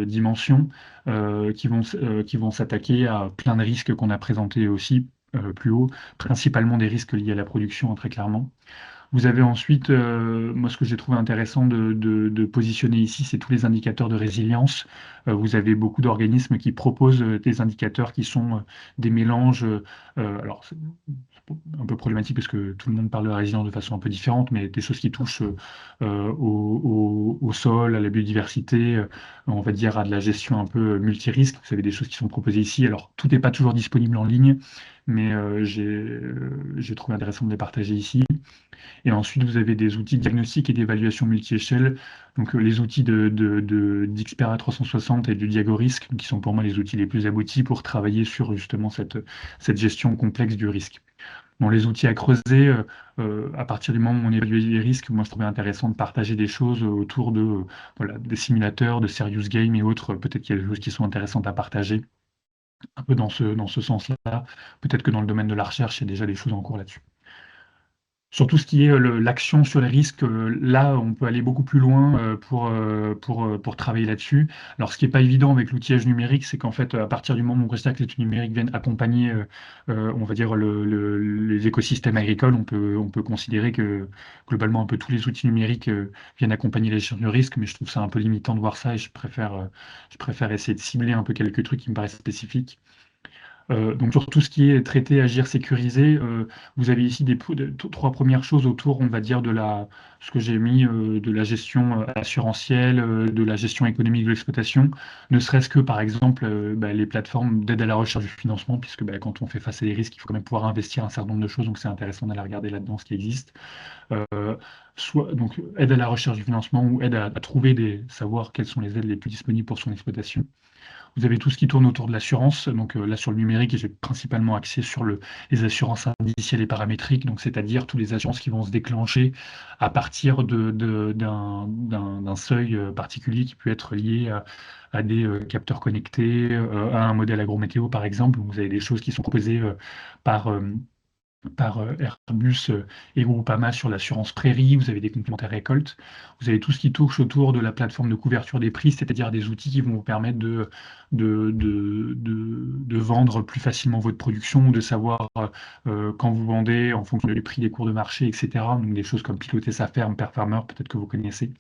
dimensions qui vont s'attaquer à plein de risques qu'on a présentés aussi plus haut, principalement des risques liés à la production, hein, très clairement. Vous avez ensuite, moi ce que j'ai trouvé intéressant de positionner ici, c'est tous les indicateurs de résilience. Vous avez beaucoup d'organismes qui proposent des indicateurs qui sont des mélanges. Alors c'est un peu problématique parce que tout le monde parle de la résilience de façon un peu différente, mais des choses qui touchent au sol, à la biodiversité, on va dire à de la gestion un peu multirisque. Vous avez des choses qui sont proposées ici. Alors tout n'est pas toujours disponible en ligne, mais j'ai trouvé intéressant de les partager ici. Et ensuite, vous avez des outils de diagnostic et d'évaluation multi-échelle. Donc, les outils d'Xpera 360 et du Diagorisque, qui sont pour moi les outils les plus aboutis pour travailler sur justement cette gestion complexe du risque. Bon, les outils à creuser, à partir du moment où on évalue les risques, moi je trouvais intéressant de partager des choses autour voilà, des simulateurs, de serious game et autres. Peut-être qu'il y a des choses qui sont intéressantes à partager, un peu dans ce sens-là. Peut-être que dans le domaine de la recherche, il y a déjà des choses en cours là-dessus. Sur tout ce qui est l'action sur les risques, là, on peut aller beaucoup plus loin pour travailler là-dessus. Alors, ce qui n'est pas évident avec l'outillage numérique, c'est qu'en fait, à partir du moment où on constate que les outils numériques viennent accompagner, on va dire, les écosystèmes agricoles, on peut considérer que globalement, un peu tous les outils numériques viennent accompagner les gestion de risque, mais je trouve ça un peu limitant de voir ça et je préfère essayer de cibler un peu quelques trucs qui me paraissent spécifiques. Donc sur tout ce qui est traité, agir, sécurisé, vous avez ici trois premières choses autour, on va dire, ce que j'ai mis, de la gestion assurantielle, de la gestion économique de l'exploitation, ne serait-ce que par exemple les plateformes d'aide à la recherche du financement, puisque quand on fait face à des risques, il faut quand même pouvoir investir un certain nombre de choses, donc c'est intéressant d'aller regarder là-dedans ce qui existe. Euh, Soit donc aide à la recherche du financement ou aide à trouver savoir quelles sont les aides les plus disponibles pour son exploitation. Vous avez tout ce qui tourne autour de l'assurance. Donc là, sur le numérique, j'ai principalement axé sur les assurances indicielles et paramétriques, donc c'est-à-dire toutes les assurances qui vont se déclencher à partir d'un seuil particulier qui peut être lié à des capteurs connectés, à un modèle agrométéo, par exemple. Vous avez des choses qui sont proposées par Airbus et Groupama sur l'assurance prairie, vous avez des complémentaires récoltes, vous avez tout ce qui touche autour de la plateforme de couverture des prix, c'est-à-dire des outils qui vont vous permettre de vendre plus facilement votre production, de savoir quand vous vendez en fonction du prix des cours de marché, etc. Donc des choses comme piloter sa ferme, Perfarmer, peut-être que vous connaissez.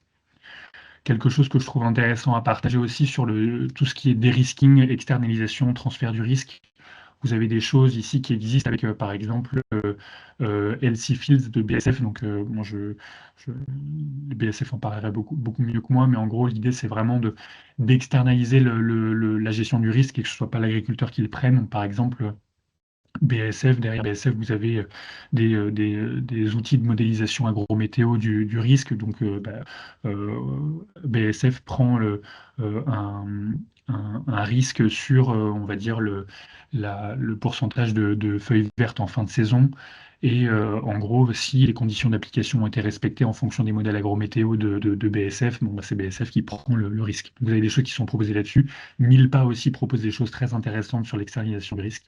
Quelque chose que je trouve intéressant à partager aussi sur tout ce qui est dérisking, externalisation, transfert du risque. Vous avez des choses ici qui existent avec, par exemple, LC Fields de BSF. Donc, moi, BSF en parlerait beaucoup mieux que moi, mais en gros, l'idée, c'est vraiment d'externaliser la gestion du risque et que ce ne soit pas l'agriculteur qui le prenne. Donc, par exemple, BASF, derrière BASF, vous avez des outils de modélisation agrométéo du risque. Donc, BASF prend un risque sur, on va dire, le pourcentage de feuilles vertes en fin de saison. Et en gros, si les conditions d'application ont été respectées en fonction des modèles agrométéo de BASF, bon, c'est BASF qui prend le risque. Vous avez des choses qui sont proposées là-dessus. Milpa aussi propose des choses très intéressantes sur l'externalisation du risque.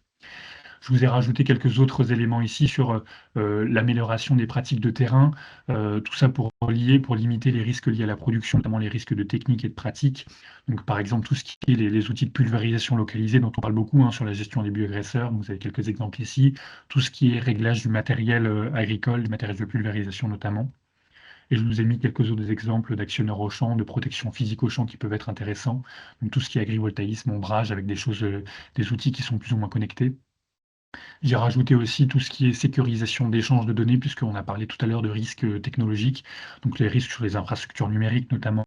Je vous ai rajouté quelques autres éléments ici sur l'amélioration des pratiques de terrain, tout ça pour limiter les risques liés à la production, notamment les risques de technique et de pratique. Donc, par exemple, tout ce qui est les outils de pulvérisation localisés dont on parle beaucoup hein, sur la gestion des bioagresseurs. Vous avez quelques exemples ici. Tout ce qui est réglage du matériel agricole, du matériel de pulvérisation notamment. Et je vous ai mis quelques autres exemples d'actionneurs au champ, de protection physique au champ qui peuvent être intéressants. Donc tout ce qui est agrivoltaïsme, ombrage, avec des choses, des outils qui sont plus ou moins connectés. J'ai rajouté aussi tout ce qui est sécurisation d'échanges de données, puisqu'on a parlé tout à l'heure de risques technologiques, donc les risques sur les infrastructures numériques notamment,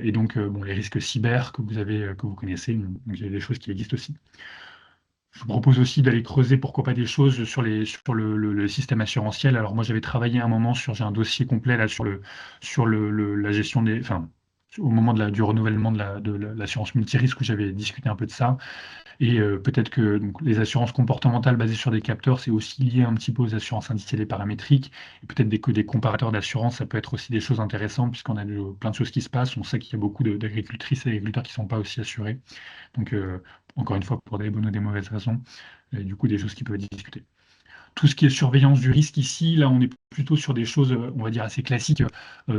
et donc bon, les risques cyber que vous avez, que vous connaissez, donc il y a des choses qui existent aussi. Je vous propose aussi d'aller creuser, pourquoi pas, des choses sur le système assurantiel. Alors moi, j'avais travaillé un moment j'ai un dossier complet là la gestion des, enfin, au moment du renouvellement de l'assurance multirisque où j'avais discuté un peu de ça. Et peut-être que donc, les assurances comportementales basées sur des capteurs, c'est aussi lié un petit peu aux assurances indicielles et paramétriques. Et peut-être que des comparateurs d'assurance, ça peut être aussi des choses intéressantes puisqu'on a plein de choses qui se passent. On sait qu'il y a beaucoup d'agricultrices et d'agriculteurs qui ne sont pas aussi assurés. Donc, encore une fois, pour des bonnes ou des mauvaises raisons, et du coup, des choses qui peuvent être discutées. Tout ce qui est surveillance du risque ici, là, on est plutôt sur des choses, on va dire, assez classiques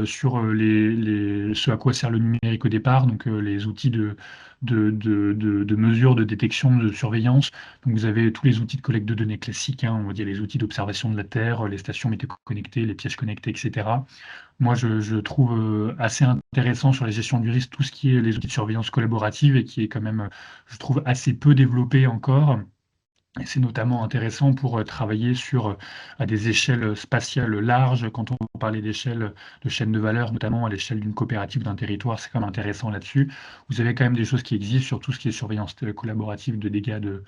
sur ce à quoi sert le numérique au départ, donc les outils de mesure, de détection, de surveillance. Donc, vous avez tous les outils de collecte de données classiques, hein, on va dire les outils d'observation de la Terre, les stations météo connectées, les pièges connectés, etc. Moi, je trouve assez intéressant sur la gestion du risque tout ce qui est les outils de surveillance collaborative et qui est quand même, je trouve, assez peu développé encore. Et c'est notamment intéressant pour travailler à des échelles spatiales larges. Quand on parlait d'échelle de chaîne de valeur, notamment à l'échelle d'une coopérative, d'un territoire, c'est quand même intéressant là-dessus. Vous avez quand même des choses qui existent sur tout ce qui est surveillance collaborative de dégâts de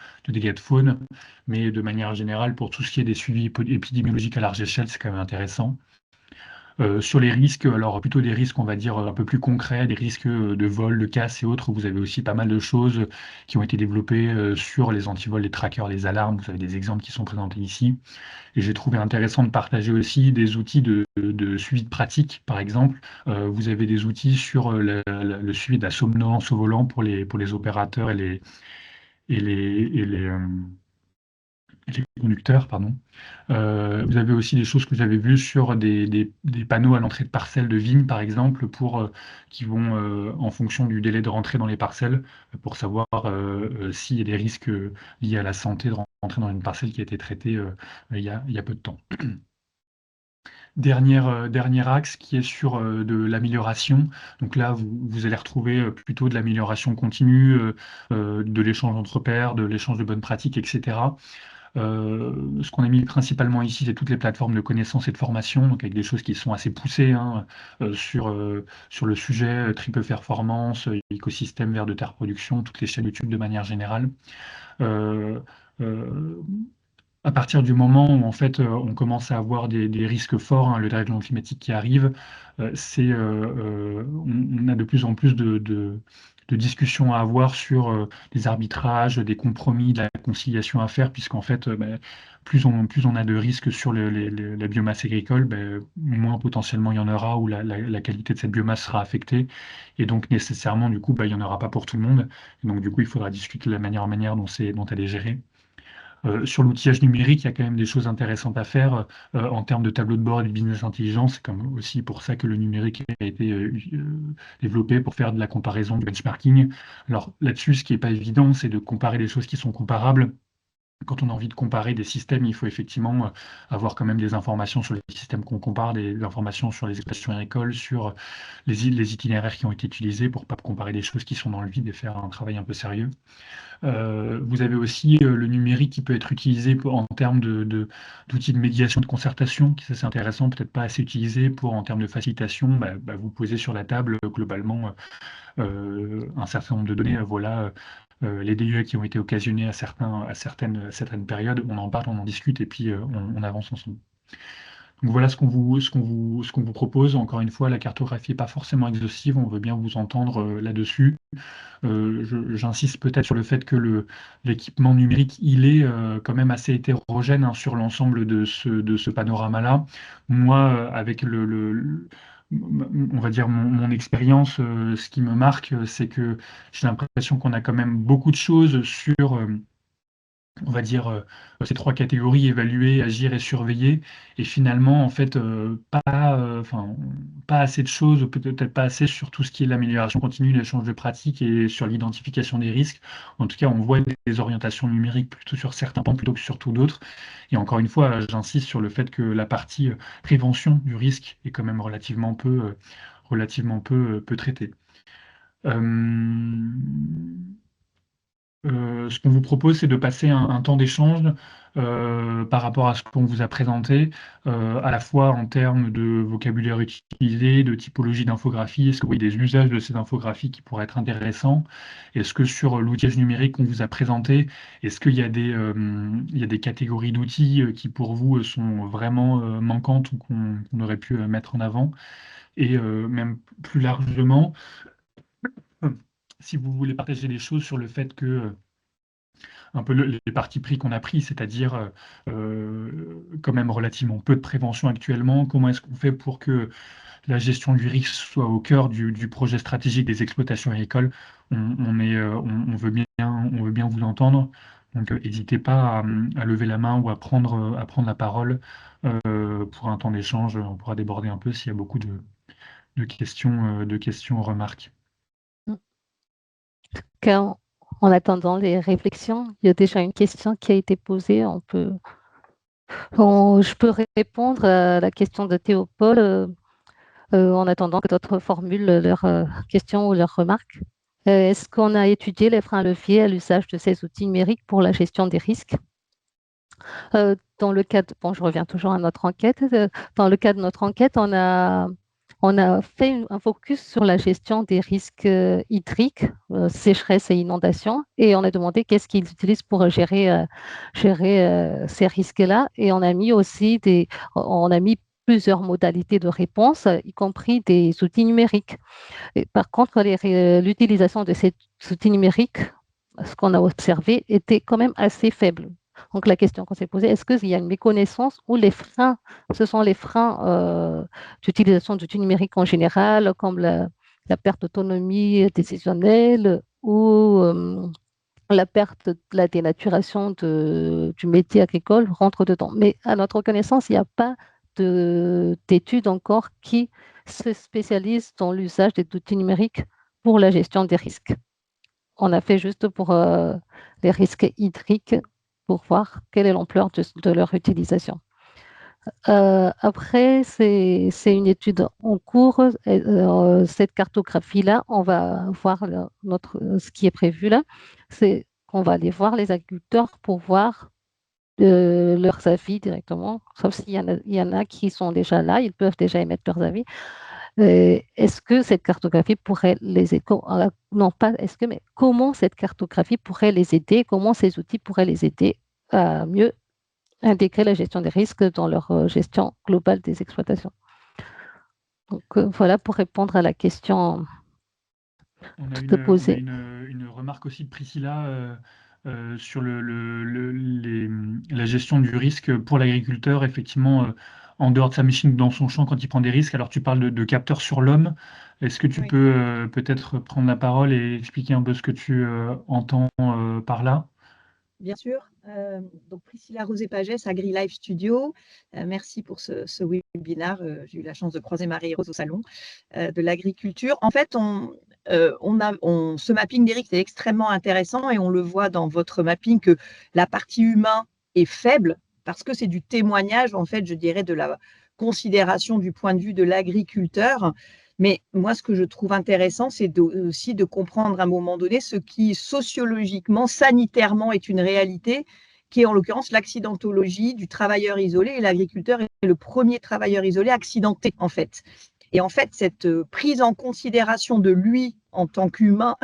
faune, mais de manière générale, pour tout ce qui est des suivis épidémiologiques à large échelle, c'est quand même intéressant. Sur les risques, alors plutôt des risques, on va dire, un peu plus concrets, des risques de vol, de casse et autres. Vous avez aussi pas mal de choses qui ont été développées sur les antivols, les trackers, les alarmes. Vous avez des exemples qui sont présentés ici. Et j'ai trouvé intéressant de partager aussi des outils de suivi de pratique, par exemple. Vous avez des outils sur le suivi de la somnolence au volant pour les opérateurs et les conducteurs, pardon. Vous avez aussi des choses que vous avez vues sur des panneaux à l'entrée de parcelles de vignes, par exemple, qui vont, en fonction du délai de rentrée dans les parcelles, pour savoir s'il y a des risques liés à la santé de rentrer dans une parcelle qui a été traitée il y a peu de temps. Dernier axe qui est sur de l'amélioration. Donc là, vous allez retrouver plutôt de l'amélioration continue, de l'échange entre pairs, de l'échange de bonnes pratiques, etc. Ce qu'on a mis principalement ici, c'est toutes les plateformes de connaissances et de formation, donc avec des choses qui sont assez poussées hein, sur le sujet, triple performance, écosystème vers de terre production, toutes les chaînes YouTube de manière générale. Euh, euh, à partir du moment où en fait on commence à avoir des risques forts, hein, le dérèglement climatique qui arrive, on a de plus en plus de discussions à avoir sur des arbitrages, des compromis, de la conciliation à faire, puisqu'en fait, plus on a de risques sur la biomasse agricole, moins potentiellement il y en aura, ou la qualité de cette biomasse sera affectée, et donc nécessairement, du coup, il n'y en aura pas pour tout le monde. Et donc, du coup, il faudra discuter de la manière dont elle est gérée. Sur l'outillage numérique, il y a quand même des choses intéressantes à faire en termes de tableau de bord et de business intelligence. C'est comme aussi pour ça que le numérique a été développé pour faire de la comparaison, du benchmarking. Alors là-dessus, ce qui n'est pas évident, c'est de comparer des choses qui sont comparables. Quand on a envie de comparer des systèmes, il faut effectivement avoir quand même des informations sur les systèmes qu'on compare, des informations sur les exploitations agricoles, sur les itinéraires qui ont été utilisés pour ne pas comparer des choses qui sont dans le vide et faire un travail un peu sérieux. Vous avez aussi le numérique qui peut être utilisé en termes d'outils de médiation, de concertation, qui ça c'est intéressant, peut-être pas assez utilisé en termes de facilitation. Vous posez sur la table globalement un certain nombre de données. Voilà les DUE qui ont été occasionnés à certaines périodes. On en parle, on en discute et puis on avance ensemble. Donc voilà ce qu'on vous propose. Encore une fois, la cartographie n'est pas forcément exhaustive. On veut bien vous entendre là-dessus. J'insiste peut-être sur le fait que l'équipement numérique, il est quand même assez hétérogène hein, sur l'ensemble de ce panorama-là. Moi, avec on va dire mon expérience, ce qui me marque, c'est que j'ai l'impression qu'on a quand même beaucoup de choses on va dire, ces 3 catégories, évaluer, agir et surveiller. Et finalement, en fait, pas assez de choses, ou peut-être pas assez sur tout ce qui est l'amélioration continue, l'échange de pratiques et sur l'identification des risques. En tout cas, on voit des orientations numériques plutôt sur certains pans plutôt que sur tout d'autres. Et encore une fois, j'insiste sur le fait que la partie, prévention du risque est quand même relativement peu traitée. Ce qu'on vous propose, c'est de passer un temps d'échange par rapport à ce qu'on vous a présenté, à la fois en termes de vocabulaire utilisé, de typologie d'infographie. Est-ce que vous voyez des usages de ces infographies qui pourraient être intéressants? Est-ce que sur l'outillage numérique qu'on vous a présenté, est-ce qu'il y a il y a des catégories d'outils qui pour vous sont vraiment manquantes ou qu'on aurait pu mettre en avant? Et même plus largement, si vous voulez partager des choses sur le fait que un peu les partis pris qu'on a pris, c'est-à-dire quand même relativement peu de prévention actuellement. Comment est-ce qu'on fait pour que la gestion du risque soit au cœur du projet stratégique des exploitations agricoles? On veut bien vous entendre. Donc, n'hésitez pas à lever la main ou à prendre la parole pour un temps d'échange. On pourra déborder un peu s'il y a beaucoup de questions, remarques. En attendant les réflexions, il y a déjà une question qui a été posée. Je peux répondre à la question de Théopold en attendant que d'autres formulent leurs questions ou leurs remarques. Est-ce qu'on a étudié les freins leviers à l'usage de ces outils numériques pour la gestion des risques? Dans le cadre, bon, je reviens toujours à notre enquête. Dans le cadre de notre enquête, on a fait un focus sur la gestion des risques hydriques, sécheresse et inondation, et on a demandé qu'est-ce qu'ils utilisent pour gérer ces risques-là. Et on a mis plusieurs modalités de réponse, y compris des outils numériques. Et par contre, l'utilisation de ces outils numériques, ce qu'on a observé, était quand même assez faible. Donc la question qu'on s'est posée, est-ce qu'il y a une méconnaissance ou les freins, ce sont les freins d'utilisation d'outils numériques en général, comme la perte d'autonomie décisionnelle ou la perte de la dénaturation du métier agricole rentre dedans. Mais à notre connaissance, il n'y a pas d'études encore qui se spécialisent dans l'usage des outils numériques pour la gestion des risques. On a fait juste pour les risques hydriques pour voir quelle est l'ampleur de leur utilisation. Après, c'est une étude en cours. Cette cartographie-là, on va voir ce qui est prévu là. C'est qu'on va aller voir les agriculteurs pour voir leurs avis directement, sauf il y en a qui sont déjà là, ils peuvent déjà émettre leurs avis. Est-ce que cette cartographie pourrait les aider? Non, pas est-ce que, mais comment cette cartographie pourrait les aider? Comment ces outils pourraient les aider à mieux intégrer la gestion des risques dans leur gestion globale des exploitations? Donc, voilà pour répondre à la question On a posée. une remarque aussi de Priscilla sur la gestion du risque pour l'agriculteur, effectivement, en dehors de sa machine, dans son champ, quand il prend des risques. Alors, tu parles de capteurs sur l'homme. Est-ce que tu Oui, peux peut-être prendre la parole et expliquer un peu ce que tu entends par là? bien sûr. Donc Priscilla Rosé-Pagès, AgriLife Studio. Merci pour ce webinaire. J'ai eu la chance de croiser Marie-Rose au salon de l'agriculture. En fait, ce mapping des risques est extrêmement intéressant et on le voit dans votre mapping que la partie humain est faible parce que c'est du témoignage, en fait, je dirais, de la considération du point de vue de l'agriculteur. Mais moi, ce que je trouve intéressant, c'est aussi de comprendre à un moment donné ce qui sociologiquement, sanitairement est une réalité, qui est en l'occurrence l'accidentologie du travailleur isolé. Et l'agriculteur est le premier travailleur isolé accidenté, en fait. Et en fait, cette prise en considération de lui en tant qu'humain,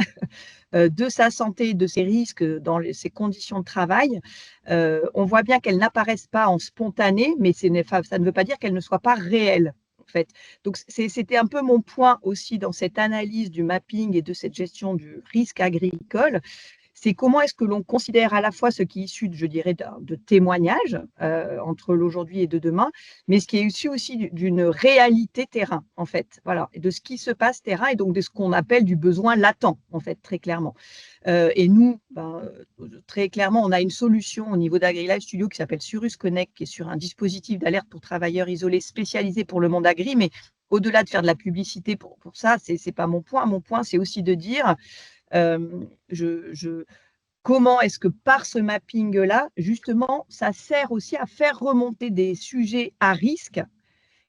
de sa santé, de ses risques dans ses conditions de travail, on voit bien qu'elles n'apparaissent pas en spontané, mais ça ne veut pas dire qu'elles ne soient pas réelles. En fait. Donc, c'était un peu mon point aussi dans cette analyse du mapping et de cette gestion du risque agricole, c'est comment est-ce que l'on considère à la fois ce qui est issu, je dirais, de témoignages entre l'aujourd'hui et de demain, mais ce qui est issu aussi d'une réalité terrain, en fait, voilà, et de ce qui se passe terrain, et donc de ce qu'on appelle du besoin latent, en fait, très clairement. Et nous, très clairement, on a une solution au niveau d'AgriLife Studio qui s'appelle Surus Connect, qui est sur un dispositif d'alerte pour travailleurs isolés spécialisé pour le monde agri, mais au-delà de faire de la publicité pour ça, c'est pas mon point. Mon point, c'est aussi de dire comment est-ce que par ce mapping-là, justement, ça sert aussi à faire remonter des sujets à risque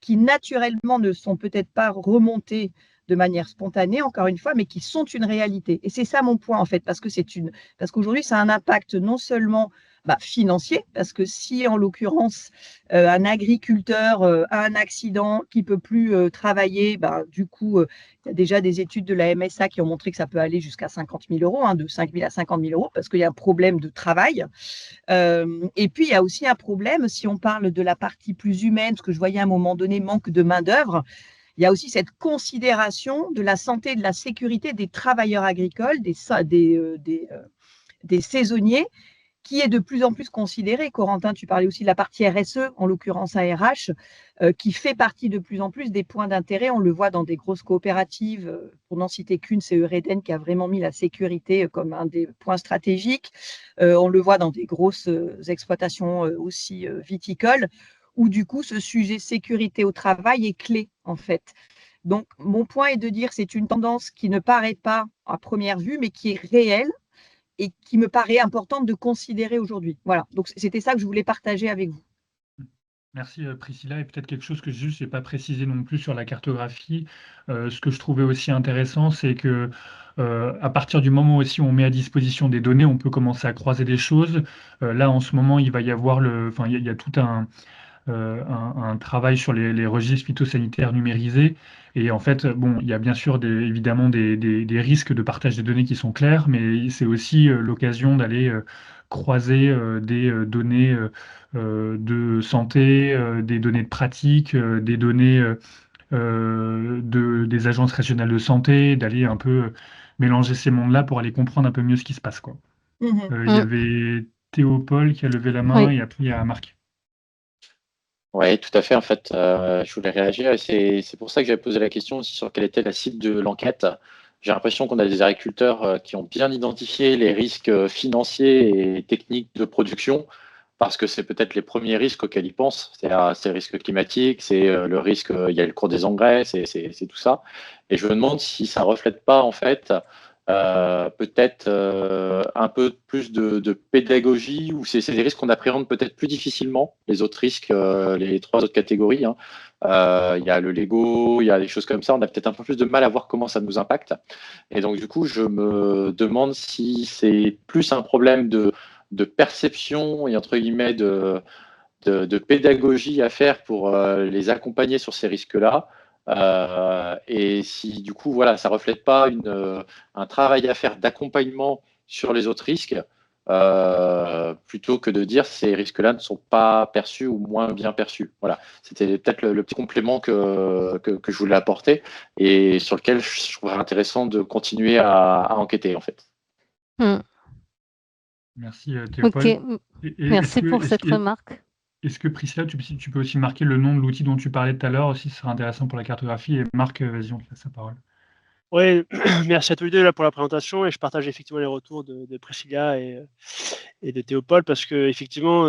qui naturellement ne sont peut-être pas remontés de manière spontanée, encore une fois, mais qui sont une réalité. Et c'est ça mon point, en fait, parce qu'aujourd'hui, ça a un impact non seulement financier, parce que si, en l'occurrence, un agriculteur a un accident qui ne peut plus travailler, du coup, il y a déjà des études de la MSA qui ont montré que ça peut aller jusqu'à 50 000 euros, de 5 000 à 50 000 euros, parce qu'il y a un problème de travail. Et puis, il y a aussi un problème, si on parle de la partie plus humaine, ce que je voyais à un moment donné, manque de main-d'œuvre, il y a aussi cette considération de la santé et de la sécurité des travailleurs agricoles, des saisonniers, qui est de plus en plus considérée. Corentin, tu parlais aussi de la partie RSE, en l'occurrence ARH, qui fait partie de plus en plus des points d'intérêt. On le voit dans des grosses coopératives, pour n'en citer qu'une, c'est Eureden qui a vraiment mis la sécurité comme un des points stratégiques. On le voit dans des grosses exploitations aussi viticoles, où du coup, ce sujet sécurité au travail est clé, en fait. Donc, mon point est de dire que c'est une tendance qui ne paraît pas à première vue, mais qui est réelle, et qui me paraît importante de considérer aujourd'hui. Voilà, donc c'était ça que je voulais partager avec vous. Merci Priscilla, et peut-être quelque chose que juste n'ai pas précisé non plus sur la cartographie. Ce que je trouvais aussi intéressant, c'est que à partir du moment aussi où on met à disposition des données, on peut commencer à croiser des choses. Là, en ce moment, il va y avoir il y a tout un travail sur les registres phytosanitaires numérisés. Et en fait, bon, il y a bien sûr évidemment des risques de partage des données qui sont clairs, mais c'est aussi l'occasion d'aller croiser des données de santé, des données de pratique, des données des agences régionales de santé, d'aller un peu mélanger ces mondes-là pour aller comprendre un peu mieux ce qui se passe, quoi. Il y avait Théopold qui a levé la main, Oui. et après il y a Marc. Oui, tout à fait. En fait, je voulais réagir, et c'est pour ça que j'avais posé la question aussi sur quelle était la cible de l'enquête. J'ai l'impression qu'on a des agriculteurs qui ont bien identifié les risques financiers et techniques de production, parce que c'est peut-être les premiers risques auxquels ils pensent. C'est le risque climatique, c'est le risque, il y a le cours des engrais, c'est tout ça. Et je me demande si ça reflète pas, en fait, peut-être un peu plus de pédagogie, ou c'est des risques qu'on appréhende peut-être plus difficilement, les autres risques, les trois autres catégories, hein. Il y a le Lego, il y a des choses comme ça, on a peut-être un peu plus de mal à voir comment ça nous impacte. Et donc, du coup, je me demande si c'est plus un problème de perception et, entre guillemets, de pédagogie à faire pour les accompagner sur ces risques-là. Et si du coup, voilà, ça ne reflète pas un travail à faire d'accompagnement sur les autres risques, plutôt que de dire ces risques-là ne sont pas perçus ou moins bien perçus. Voilà, c'était peut-être le petit complément que je voulais apporter, et sur lequel je trouverais intéressant de continuer à enquêter, en fait. Merci Ok, Théopold. merci pour cette remarque. Est-ce que Priscilla, tu peux aussi marquer le nom de l'outil dont tu parlais tout à l'heure aussi, ce sera intéressant pour la cartographie. Et Marc, vas-y, on te laisse la parole. Oui, merci à tous les deux là pour la présentation, et je partage effectivement les retours de Priscilla et de Théopold, parce que effectivement,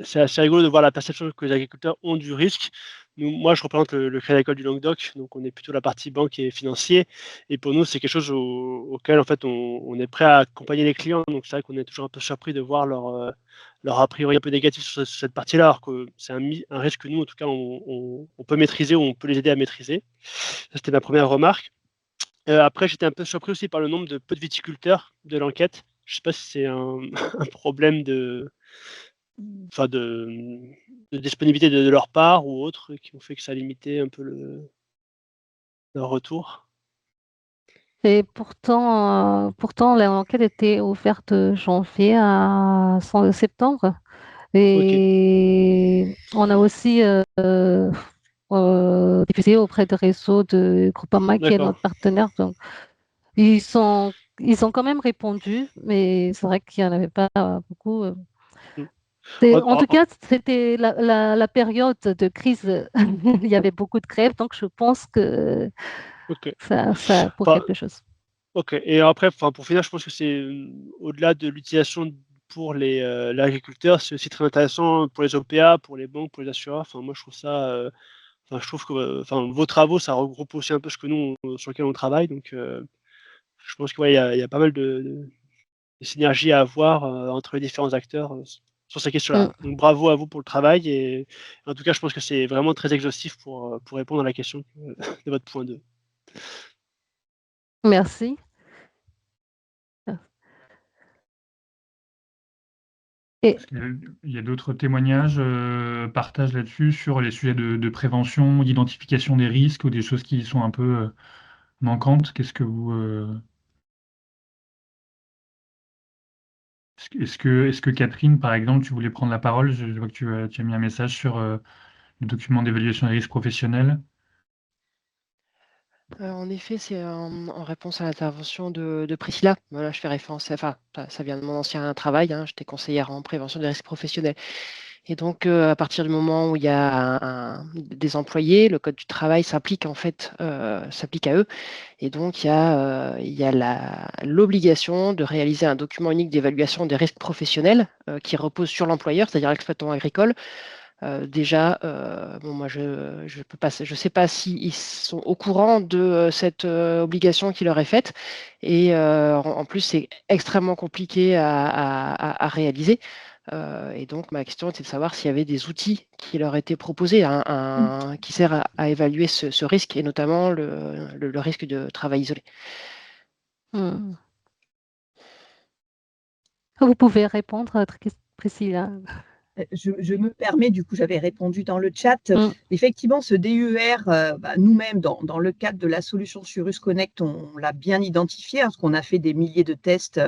c'est assez rigolo de voir la perception que les agriculteurs ont du risque. Moi, je représente le Crédit Agricole du Languedoc, donc on est plutôt la partie banque et financier, et pour nous, c'est quelque chose auquel en fait on est prêt à accompagner les clients. Donc c'est vrai qu'on est toujours un peu surpris de voir leur a priori un peu négatif sur cette partie-là, alors que c'est un risque que nous, en tout cas, on peut maîtriser, ou on peut les aider à maîtriser. Ça, c'était ma première remarque. Après, j'étais un peu surpris aussi par le nombre de peu de viticulteurs de l'enquête. Je ne sais pas si c'est un problème de disponibilité de leur part ou autre, qui ont fait que ça a limité un peu leur retour. Et pourtant, l'enquête était ouverte de janvier à septembre. Et on a aussi diffusé auprès de réseaux de Groupama, qui est D'accord. notre partenaire. Donc, ils ils ont quand même répondu, mais c'est vrai qu'il n'y en avait pas beaucoup. Mm. En tout cas, c'était la période de crise. Il y avait beaucoup de grèves, donc je pense que Ok. ça pour Enfin, quelque chose. ok. Et après, pour finir, je pense que c'est au-delà de l'utilisation pour l'agriculteur, c'est aussi très intéressant pour les OPA, pour les banques, pour les assureurs. Enfin, moi, je trouve ça. Enfin, je trouve que vos travaux, ça regroupe aussi un peu ce que nous, sur lequel on travaille. Donc, je pense qu'il y a pas mal de synergies à avoir entre les différents acteurs sur ces questions-là. Mm. Donc, bravo à vous pour le travail. Et en tout cas, je pense que c'est vraiment très exhaustif pour répondre à la question de votre point 2. Merci. Et Est-ce qu'il y a d'autres témoignages, partages là-dessus sur les sujets de prévention, d'identification des risques ou des choses qui sont un peu manquantes? Qu'est-ce que vous... Est-ce que Catherine, par exemple, tu voulais prendre la parole? Je vois que tu as mis un message sur le document d'évaluation des risques professionnels. En effet, c'est en réponse à l'intervention de Priscilla. Voilà, je fais référence, enfin, ça vient de mon ancien travail, hein, j'étais conseillère en prévention des risques professionnels. Et donc, à partir du moment où il y a des employés, le code du travail s'applique en fait, s'applique à eux. Et donc, il y a l'obligation de réaliser un document unique d'évaluation des risques professionnels qui repose sur l'employeur, c'est-à-dire l'exploitant agricole. Déjà, bon, moi, je sais pas s'ils sont au courant de cette obligation qui leur est faite. Et en plus, c'est extrêmement compliqué à réaliser. Et donc, ma question était de savoir s'il y avait des outils qui leur étaient proposés, qui servent à évaluer ce risque, et notamment le risque de travail isolé. mm. Vous pouvez répondre à votre question, Priscilla. Je me permets, du coup, j'avais répondu dans le chat. Mm. Effectivement, ce DER, nous-mêmes, dans le cadre de la solution Surus Connect, on l'a bien identifié, hein, parce qu'on a fait des milliers de tests,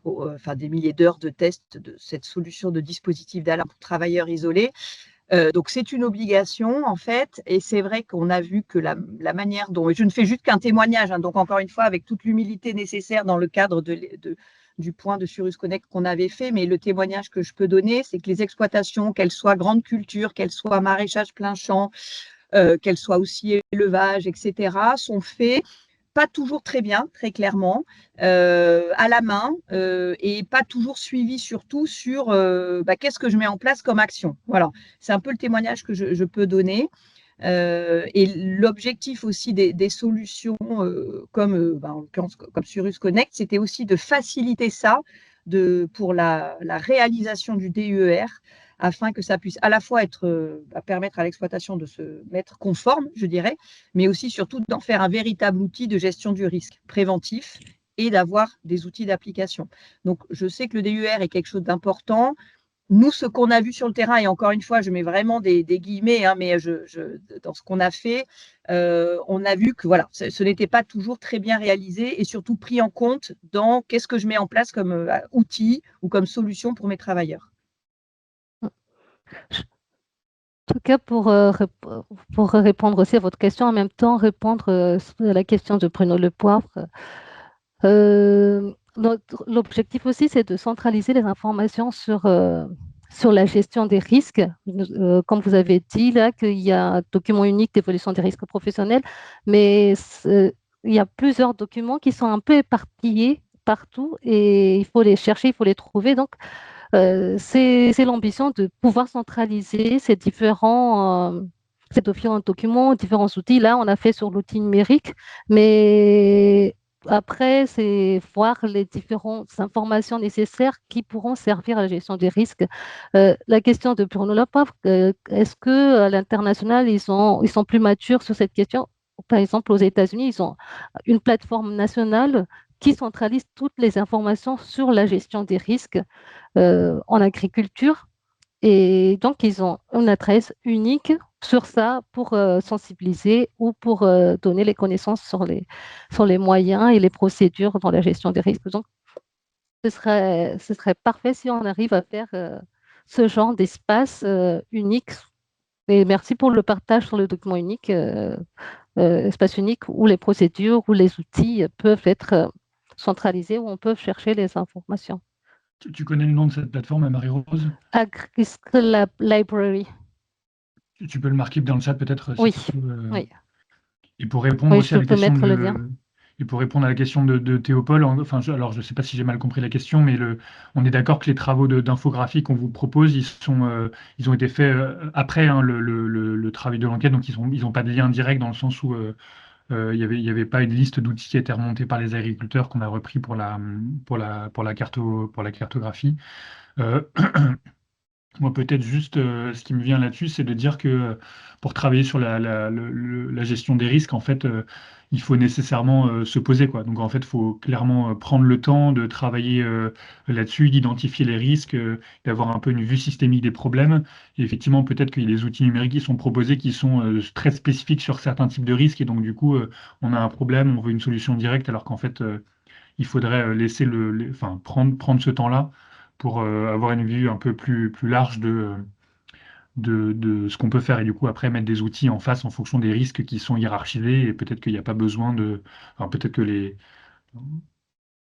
enfin des milliers d'heures de tests de cette solution de dispositif d'alarme pour travailleurs isolés. Donc, c'est une obligation, en fait, et c'est vrai qu'on a vu que la manière dont, et je ne fais juste qu'un témoignage, hein, donc encore une fois, avec toute l'humilité nécessaire dans le cadre du point de Surus Connect qu'on avait fait, mais le témoignage que je peux donner, c'est que les exploitations, qu'elles soient grande culture, qu'elles soient maraîchage plein champ, qu'elles soient aussi élevage, etc., sont faits pas toujours très bien, très clairement, à la main, et pas toujours suivi surtout sur qu'est-ce que je mets en place comme action. Voilà, c'est un peu le témoignage que je peux donner. Et l'objectif aussi des solutions comme en l'occurrence comme Surus Connect, c'était aussi de faciliter ça pour la réalisation du DER, afin que ça puisse à la fois permettre à l'exploitation de se mettre conforme, je dirais, mais aussi surtout d'en faire un véritable outil de gestion du risque préventif et d'avoir des outils d'application. Donc, je sais que le DER est quelque chose d'important. Nous, ce qu'on a vu sur le terrain, et encore une fois, je mets vraiment des guillemets, hein, mais dans ce qu'on a fait, on a vu que voilà, ce n'était pas toujours très bien réalisé et surtout pris en compte dans qu'est-ce que je mets en place comme outil ou comme solution pour mes travailleurs. En tout cas, pour répondre aussi à votre question, en même temps répondre à la question de Bruno Lepoivre, l'objectif aussi, c'est de centraliser les informations sur la gestion des risques. Comme vous avez dit, là, qu'il y a un document unique d'évolution des risques professionnels, mais il y a plusieurs documents qui sont un peu éparpillés partout et il faut les chercher, il faut les trouver. Donc, c'est l'ambition de pouvoir centraliser ces différents documents, différents outils. Là, on a fait sur l'outil numérique, mais après, c'est voir les différentes informations nécessaires qui pourront servir à la gestion des risques. La question de Bruno Lepavre, est-ce qu'à l'international, ils sont plus matures sur cette question? Par exemple, aux États-Unis, ils ont une plateforme nationale qui centralise toutes les informations sur la gestion des risques en agriculture. Et donc, ils ont une adresse unique sur ça pour sensibiliser ou pour donner les connaissances sur les moyens et les procédures dans la gestion des risques. Donc, ce serait parfait si on arrive à faire ce genre d'espace unique. Et merci pour le partage sur le document unique, espace unique, où les procédures ou les outils peuvent être centralisé où on peut chercher les informations. Tu connais le nom de cette plateforme, Marie-Rose? AgRisk Library. Tu peux le marquer dans le chat peut-être Oui, si tu peux, oui. Et pour répondre Oui, aussi à je la peux question mettre le lien. et pour répondre à la question de Théopold, enfin, alors je ne sais pas si j'ai mal compris la question, mais on est d'accord que les travaux d'infographie qu'on vous propose, ils ont été faits après hein, le travail de l'enquête, donc ils ont pas de lien direct dans le sens où il y avait pas une liste d'outils qui a été remontée par les agriculteurs qu'on a repris pour la cartographie. Euh, Moi, peut-être juste ce qui me vient là-dessus, c'est de dire que pour travailler sur la gestion des risques, en fait, il faut nécessairement se poser, quoi. Donc, en fait, il faut clairement prendre le temps de travailler là-dessus, d'identifier les risques, d'avoir un peu une vue systémique des problèmes. Et effectivement, peut-être qu'il y a des outils numériques qui sont proposés qui sont très spécifiques sur certains types de risques. Et donc, du coup, on a un problème, on veut une solution directe, alors qu'en fait, il faudrait laisser enfin, prendre ce temps-là pour avoir une vue un peu plus large de ce qu'on peut faire et du coup après mettre des outils en face en fonction des risques qui sont hiérarchisés et peut-être qu'il n'y a pas besoin enfin, peut-être que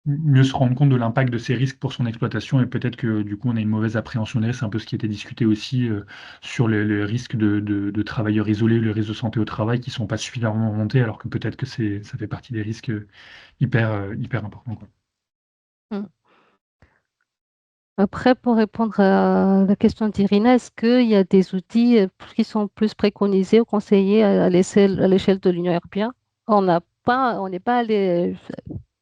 mieux se rendre compte de l'impact de ces risques pour son exploitation et peut-être que du coup on a une mauvaise appréhension des risques, c'est un peu ce qui était discuté aussi sur les risques de travailleurs isolés, les risques de santé au travail qui sont pas suffisamment montés alors que peut-être que ça fait partie des risques hyper importants, quoi. Mm. Après, pour répondre à la question d'Irina, est-ce qu'il y a des outils qui sont plus préconisés ou conseillés à l'échelle de l'Union européenne? On n'est pas allé,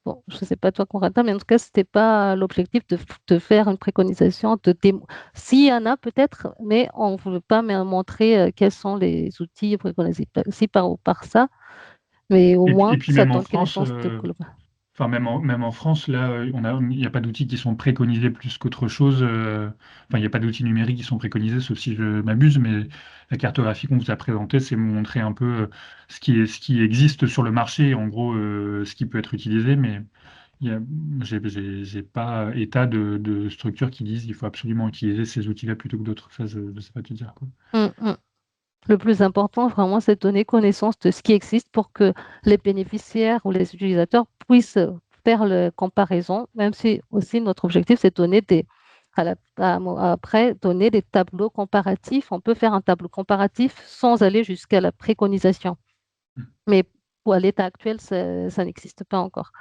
bon, je ne sais pas toi, Conrad, mais en tout cas, ce n'était pas l'objectif de faire une préconisation de démo. S'il y en a peut-être, mais on ne veut pas montrer quels sont les outils préconisés. Si par ça, mais au Et moins, puis ça même en donne France, connaissance de. enfin même en France, là, il n'y a pas d'outils qui sont préconisés plus qu'autre chose. Enfin, il n'y a pas d'outils numériques qui sont préconisés, sauf si je m'abuse, mais la cartographie qu'on vous a présentée, c'est montrer un peu ce qui existe sur le marché, en gros, ce qui peut être utilisé, mais il y a, j'ai pas état de structures qui disent qu'il faut absolument utiliser ces outils-là plutôt que d'autres. Ça, je ne sais pas te dire, quoi. Le plus important, vraiment, c'est de donner connaissance de ce qui existe pour que les bénéficiaires ou les utilisateurs puissent faire la comparaison, même si aussi notre objectif, c'est de donner après, donner des tableaux comparatifs. On peut faire un tableau comparatif sans aller jusqu'à la préconisation. Mais à l'état actuel, ça n'existe pas encore.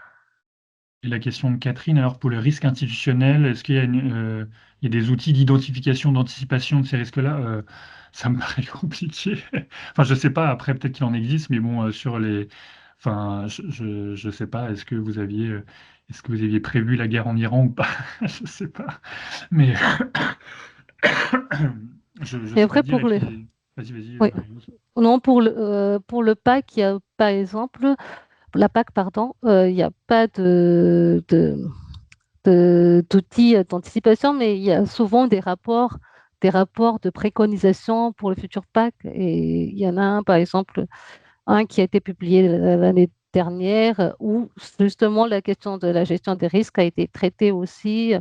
Et la question de Catherine, alors pour le risque institutionnel, est-ce qu'il y a, il y a des outils d'identification, d'anticipation de ces risques-là? Ça me paraît compliqué. Enfin, je sais pas, après peut-être qu'il en existe, mais bon, sur les. Enfin, je sais pas, est-ce que vous aviez prévu la guerre en Iran ou pas? Je sais pas. Mais je Et sais pas après, te dire. pour Et le. puis, vas-y, Oui. Marie-Rose. Non, pour le PAC, il y a, par exemple, la PAC, pardon, il n'y a pas d'outils d'anticipation, mais il y a souvent des rapports de préconisation pour le futur PAC. Et il y en a un, par exemple, un qui a été publié l'année dernière, où justement la question de la gestion des risques a été traitée aussi.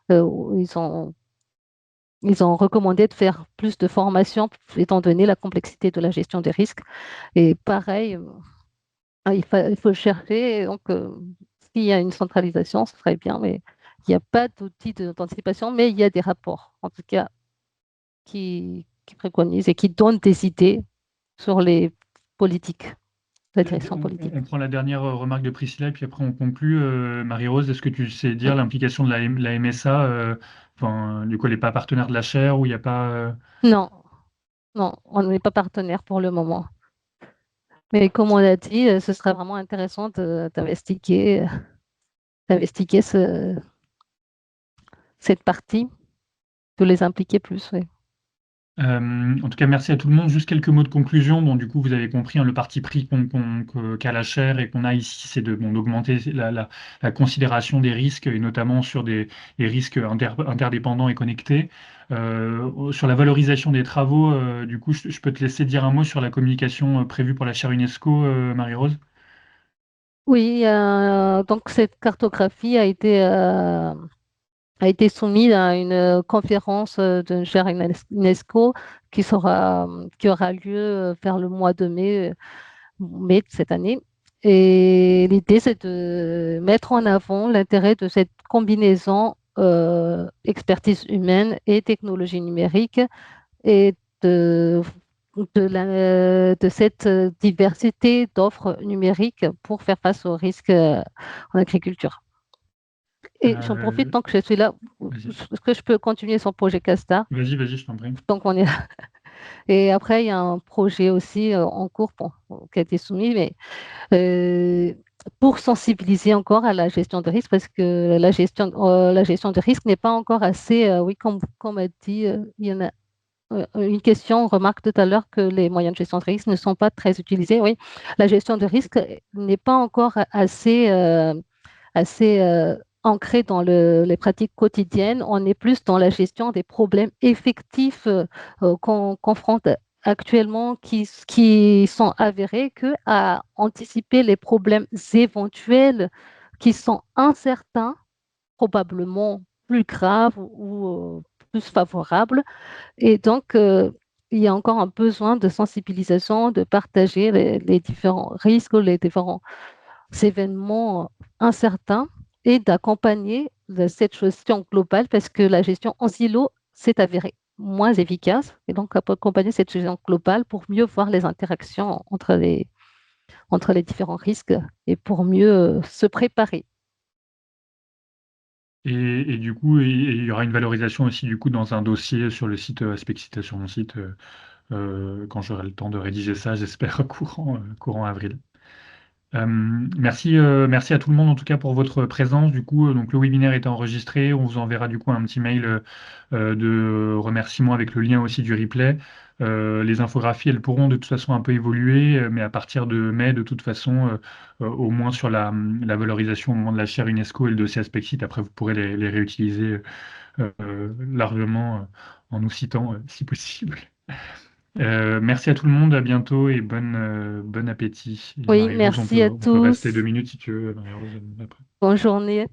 Où ils ont recommandé de faire plus de formation, étant donné la complexité de la gestion des risques. Et pareil, il faut le chercher. Et donc, s'il y a une centralisation, ce serait bien, mais il n'y a pas d'outil d'anticipation, mais il y a des rapports, en tout cas, qui préconisent et qui donnent des idées sur les politiques, la direction politique. On prend la dernière remarque de Priscilla et puis après on conclut. Marie-Rose, est-ce que tu sais dire l'implication de la MSA, enfin, du coup, elle n'est pas partenaire de la chaire ou il n'y a pas. Non, non, on n'est pas partenaire pour le moment. Mais comme on l'a dit, ce serait vraiment intéressant d'investiguer cette partie, de les impliquer plus. Oui. En tout cas, merci à tout le monde. Juste quelques mots de conclusion. Bon, du coup, vous avez compris hein, le parti pris qu'a la chaire et qu'on a ici, c'est d'augmenter la considération des risques et notamment sur les risques interdépendants et connectés. Sur la valorisation des travaux, du coup, je peux te laisser dire un mot sur la communication prévue pour la chaire UNESCO, Marie-Rose. Oui, donc cette cartographie a été soumise à une conférence d'une chaire UNESCO qui aura lieu vers le mois de mai de cette année. Et l'idée, c'est de mettre en avant l'intérêt de cette combinaison expertise humaine et technologie numérique et de cette diversité d'offres numériques pour faire face aux risques en agriculture. Et j'en profite tant que je suis là. Est-ce que je peux continuer sur le projet Castar? Vas-y, je t'en prie. Donc on est là. Et après, il y a un projet aussi en cours qui a été soumis, mais pour sensibiliser encore à la gestion de risque, parce que la gestion de risque n'est pas encore assez, oui, comme a dit, il y en a une question, on remarque tout à l'heure que les moyens de gestion de risque ne sont pas très utilisés. Oui, la gestion de risque n'est pas encore assez ancrée dans les pratiques quotidiennes. On est plus dans la gestion des problèmes effectifs qu'on confronte actuellement qui sont avérés que à anticiper les problèmes éventuels qui sont incertains, probablement plus graves ou plus favorables. Et donc, il y a encore un besoin de sensibilisation, de partager les différents risques, les différents événements incertains et d'accompagner cette gestion globale parce que la gestion en silo s'est avérée moins efficace. Et donc, accompagner cette gestion globale pour mieux voir les interactions entre les différents risques et pour mieux se préparer. Et du coup, il y aura une valorisation aussi du coup dans un dossier sur le site Aspexita, sur mon site, quand j'aurai le temps de rédiger ça, j'espère courant avril. Merci à tout le monde en tout cas pour votre présence. Du coup, donc le webinaire est enregistré. On vous enverra du coup un petit mail de remerciement avec le lien aussi du replay. Les infographies, elles pourront de toute façon un peu évoluer, mais à partir de mai, de toute façon, au moins sur la valorisation au moment de la chaire UNESCO et le dossier Aspexit. Après, vous pourrez les réutiliser largement en nous citant si possible. Merci à tout le monde, à bientôt et bon appétit. Et Oui, Marie-Rose, merci à on peut rester tous. 2 minutes si tu veux, Marie-Rose, après. Bonne journée.